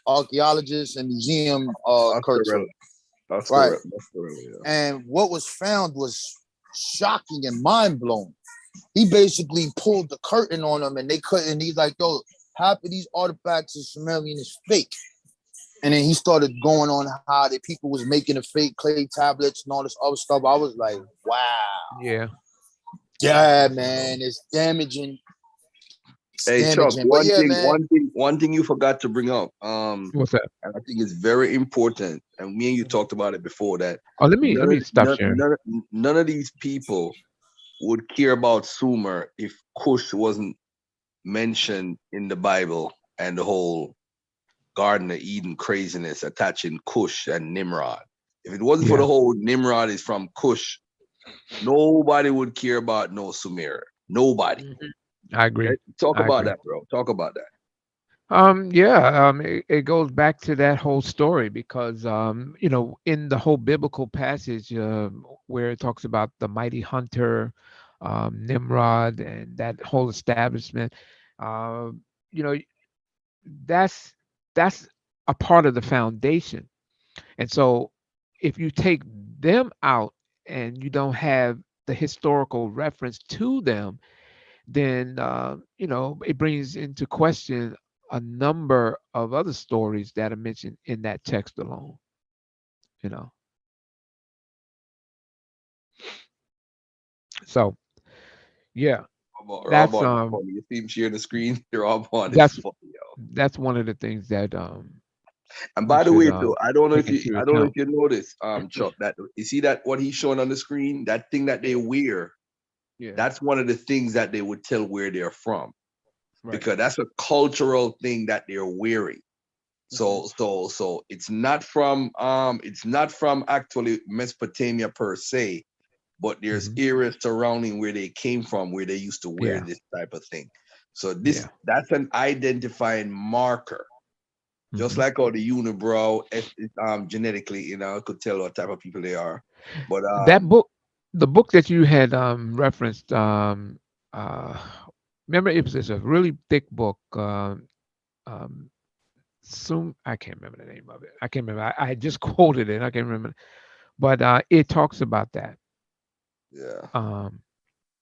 archaeologist and museum curator. Oscar, Right. Oscar, yeah. And what was found was shocking and mind-blowing. He basically pulled the curtain on them and they couldn't. He's like, yo, half of these artifacts of Sumerian is fake. And then he started going on how the people was making the fake clay tablets and all this other stuff. I was like, wow. Yeah. Yeah, man, it's damaging. It's Hey Chuck, damaging. But yeah, man. one thing you forgot to bring up. What's that? And I think it's very important. And me and you Mhm. talked about it before that Oh, let me stop sharing. none of these people would care about Sumer if Kush wasn't mentioned in the Bible and the whole Garden of Eden craziness attaching Kush and Nimrod. If it wasn't for Yeah. the whole Nimrod is from Kush, nobody would care about no Sumer. Nobody. Mhm. I agree. Talk I about agree. that, bro. Talk about that. Yeah, it goes back to that whole story because, in the whole biblical passage where it talks about the mighty hunter, Nimrod, and that whole establishment, uh, you know, that's that's a part of the foundation. And so, if you take them out and you don't have the historical reference to them, then it brings into question a number of other stories that are mentioned in that text alone. You know, so yeah, that's Rob on is funny. You see him sharing the screen. Rob on is that's funny, yo. that's one of the things that And we by the should way, too, take into I don't know account. if you notice, Chuck, that you see that what he's showing on the screen, that thing that they wear, Yeah. That's one of the things that they would tell where they're from, Right. because that's a cultural thing that they're wearing. Hmm. So it's not from actually Mesopotamia per se, but there's Hmm. areas surrounding where they came from where they used to wear Yeah. this type of thing. So Yeah. that's an identifying marker. Just Hmm. like how the unibrow, genetically, I could tell what type of people they are. But That book, the book that you had referenced, uh, remember it was a really thick book. Um, soon I can't remember the name of it. I can't remember. I had just quoted it. I can't remember, but it talks about that. yeah. Um,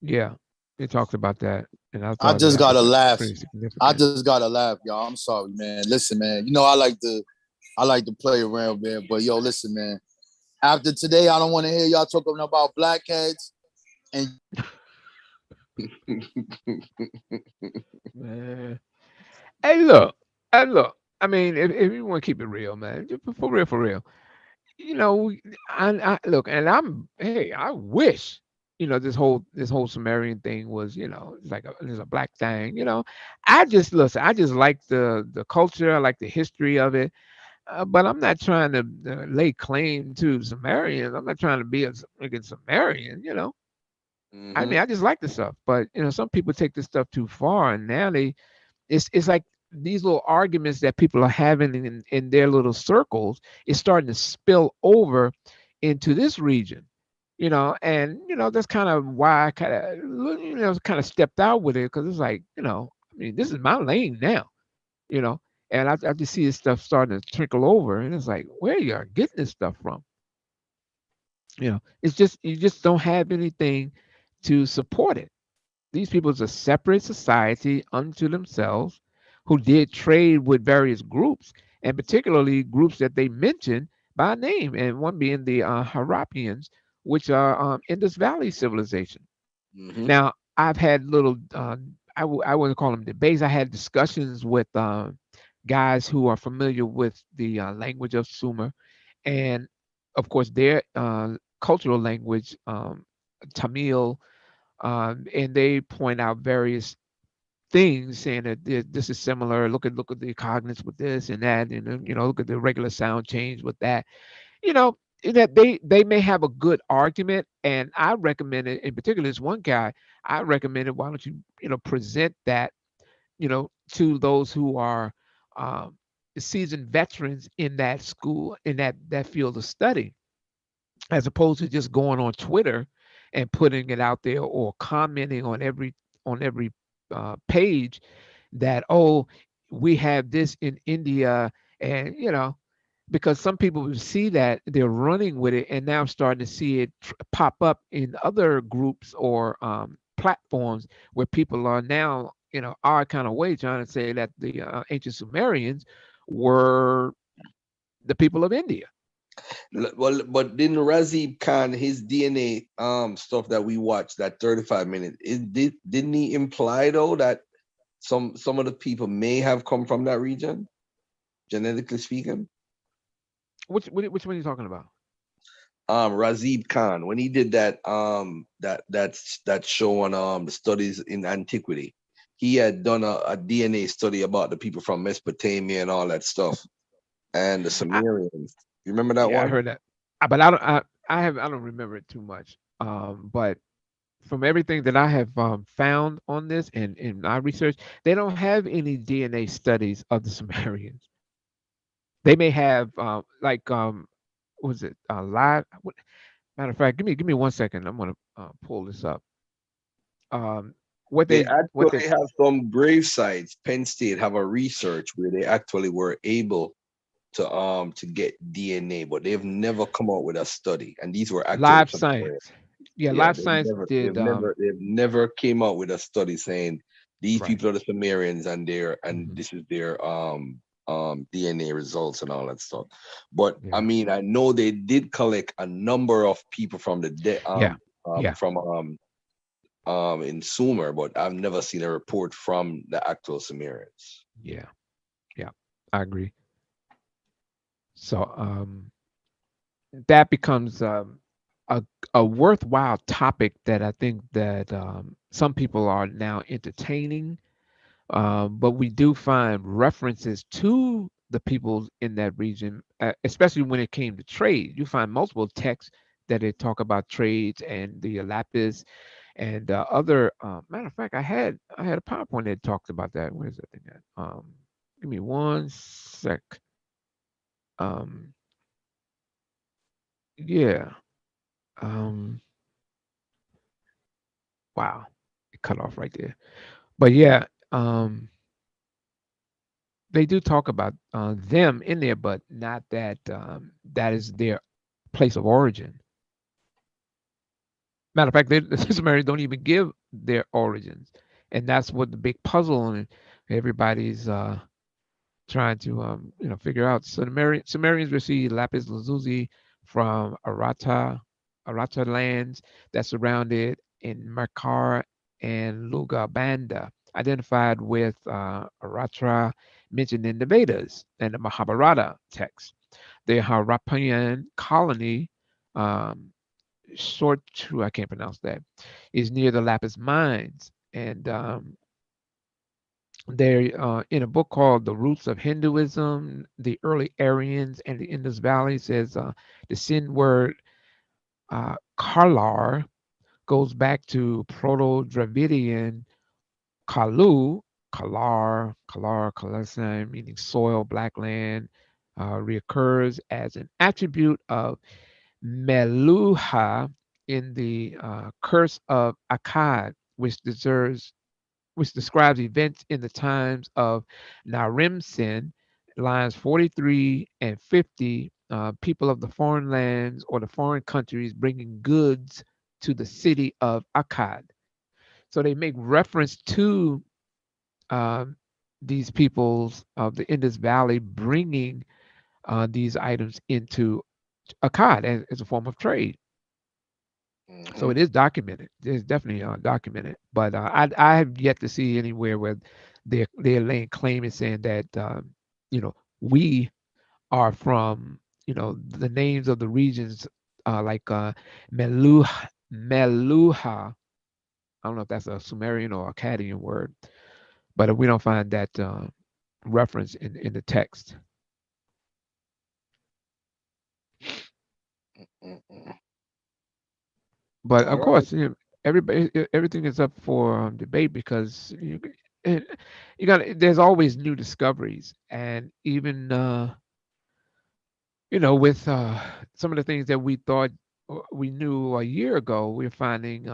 yeah, it talks about that, and I I thought just that gotta was laugh. pretty I significant. just gotta laugh, y'all. I'm sorry, man. Listen, man. I like to play around, man. But yo, listen, man. After today, I don't want to hear y'all talking about blackheads. And Man, hey, look, and look. I mean, if you want to keep it real, man, just for real. You know, I look, and hey, I wish, this whole Sumerian thing was, like there's a black thing. I just listen. I just like the culture. I like the history of it. But I'm not trying to lay claim to Sumerians. I'm not trying to be a freaking Sumerian. I Hmm. mean, I just like the stuff. But some people take this stuff too far, and now it's like these little arguments that people are having in their little circles is starting to spill over into this region. And that's kind of why I kind of stepped out with it, because it's like, I mean, this is my lane now. you know and I just see this stuff starting to trickle over, and it's like, where you are getting this stuff from? It's just, you just don't have anything to support it. These people's a separate society unto themselves, who did trade with various groups, and particularly groups that they mentioned by name, and one being the Harapians, which are Indus Valley civilization. Hmm. Now, I've had little, I wouldn't call them debates. I had discussions with guys who are familiar with the language of Sumer, and of course their cultural language, Tamil, and they point out various things, saying that this is similar. Look at the cognates with this and that, and then, look at the regular sound change with that. You know that they may have a good argument, and I recommend it. In particular, this one guy, I recommended, why don't you present that to those who are um, seasoned veterans in that school, in that field of study, as opposed to just going on Twitter and putting it out there, or commenting on every page that, oh, we have this in India, and because some people will see that, they're running with it, and now I'm starting to see it pop up in other groups or platforms, where people are now, our kind of way, trying to say that the ancient Sumerians were the people of India. Well, but didn't Razib Khan, his DNA stuff that we watched, that 35 minutes, didn't he imply though that some of the people may have come from that region, genetically speaking? Which one are you talking about? Razib Khan, when he did that show on the studies in antiquity, he had done a DNA study about the people from Mesopotamia and all that stuff, and the I, Sumerians. You remember that yeah, I one? heard that. But I don't remember it too much. But from everything that I have found on this, and in my research, they don't have any DNA studies of the Sumerians. They may have, like, was it live? Matter of fact, give me 1 second. I'm gonna pull this up. Um, what They they actually have some grave sites. Penn State have a research where they actually were able to get DNA, but they've never come out with a study. And these were actually live Sumerians. science. Yeah, Yeah, live science did. they've never came out with a study saying these Right. people are the Sumerians and Hmm. this is their DNA results and all that stuff. But I Yeah. mean, I know they did collect a number of people from Yeah. Yeah. from in Sumer, but I've never seen a report from the actual Sumerians. Yeah. Yeah. I agree. So that becomes a a worthwhile topic that I think that some people are now entertaining, but we do find references to the people in that region, especially when it came to trade. You find multiple texts that they talk about trades and the lapis and other. Matter of fact, I had a PowerPoint that talked about that. Where's that thing at? Give me one sec. Um, yeah. Um, wow, it cut off right there. But yeah, they do talk about them in there, but not that that is their place of origin. Matter of fact, the Sumerians don't even give their origins, and that's what the big puzzle and everybody's trying to figure out. So the Sumerians received lapis lazuli from Arata lands that surrounded in Makar and Lugabanda, identified with Aratra mentioned in the Vedas and the Mahabharata text. The Harappan colony, um, short to I can't pronounce that, is near the Lapis mines, and they're in a book called The Roots of Hinduism, the early Aryans and the Indus Valley says the Sin word Karlar goes back to Proto-Dravidian Kalu, Kalar, meaning soil, black land, reoccurs as an attribute of Meluha in the Curse of Akkad, which describes events in the times of Narim-Sin, lines 43 and 50, people of the foreign lands or the foreign countries bringing goods to the city of Akkad. So they make reference to um, these peoples of the Indus Valley bringing these items into Akkad as a form of trade. So Hmm. it is documented. It's definitely documented. But I have yet to see anywhere where they're laying claim and saying that we are from the names of the regions like Meluha. I don't know if that's a Sumerian or Akkadian word, but we don't find that reference in the text. Mm-mm. But of All right. course, everything is up for debate because it, you got there's always new discoveries, and even with some of the things that we thought we knew a year ago, we're finding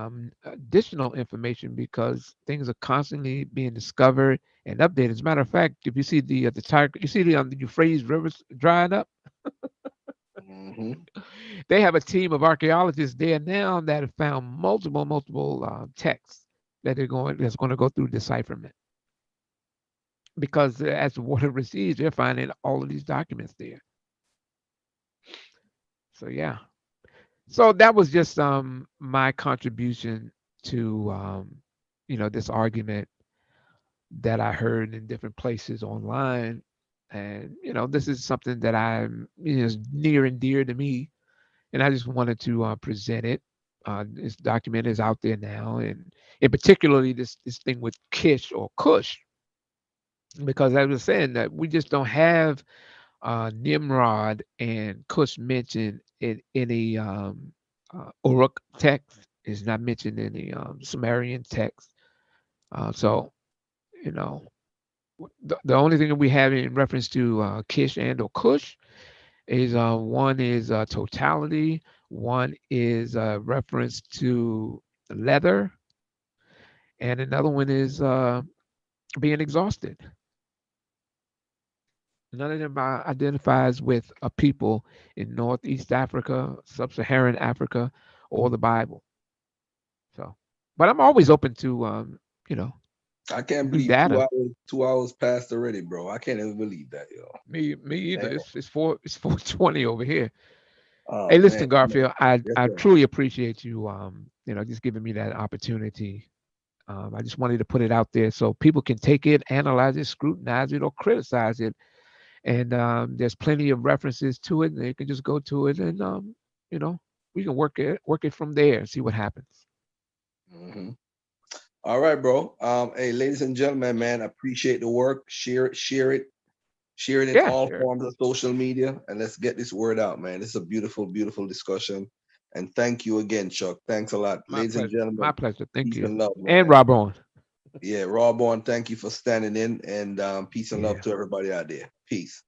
additional information because things are constantly being discovered and updated. As a matter of fact, if you see the tiger, you see the Euphrates rivers dried up. Hmm. They have a team of archaeologists there now that have found multiple texts that's going to go through decipherment because as the water recedes, they're finding all of these documents there. So yeah, so that was just my contribution to this argument that I heard in different places online, and this is something that I'm is near and dear to me, and I just wanted to present it. This document is out there now, and in particularly this thing with Kish or Kush, because I was saying that we just don't have Nimrod and Cush mentioned in any Uruk text. Is not mentioned in the Sumerian text. So you know, the only thing that we have in reference to Kish and or Cush is one is totality, one is reference to leather, and another one is being exhausted. None of them identifies with a people in Northeast Africa, Sub-Saharan Africa, or the Bible. So, but I'm always open to you know, I can't new believe two data. hours. 2 hours passed already, bro. I can't even believe that, yo. Me either. Damn. It's 4:20 over here. Hey, Oh man. listen, Garfield, Yes, I sir. truly appreciate you just giving me that opportunity. I just wanted to put it out there so people can take it, analyze it, scrutinize it, or criticize it. And there's plenty of references to it. And they can just go to it and you know work it from there and see what happens. Mhm. All right, bro. Hey, ladies and gentlemen, man, appreciate the work. Share it in Yeah, all sure. forms of social media, and let's get this word out, man. This is a beautiful, beautiful discussion. And thank you again, Chuck. Thanks a lot, My ladies and pleasure. My gentlemen. pleasure. Thank Peace you. and love, And man. Rob on. Yeah, Rawborn, thank you for standing in, and peace and love Yeah. to everybody out there. Peace.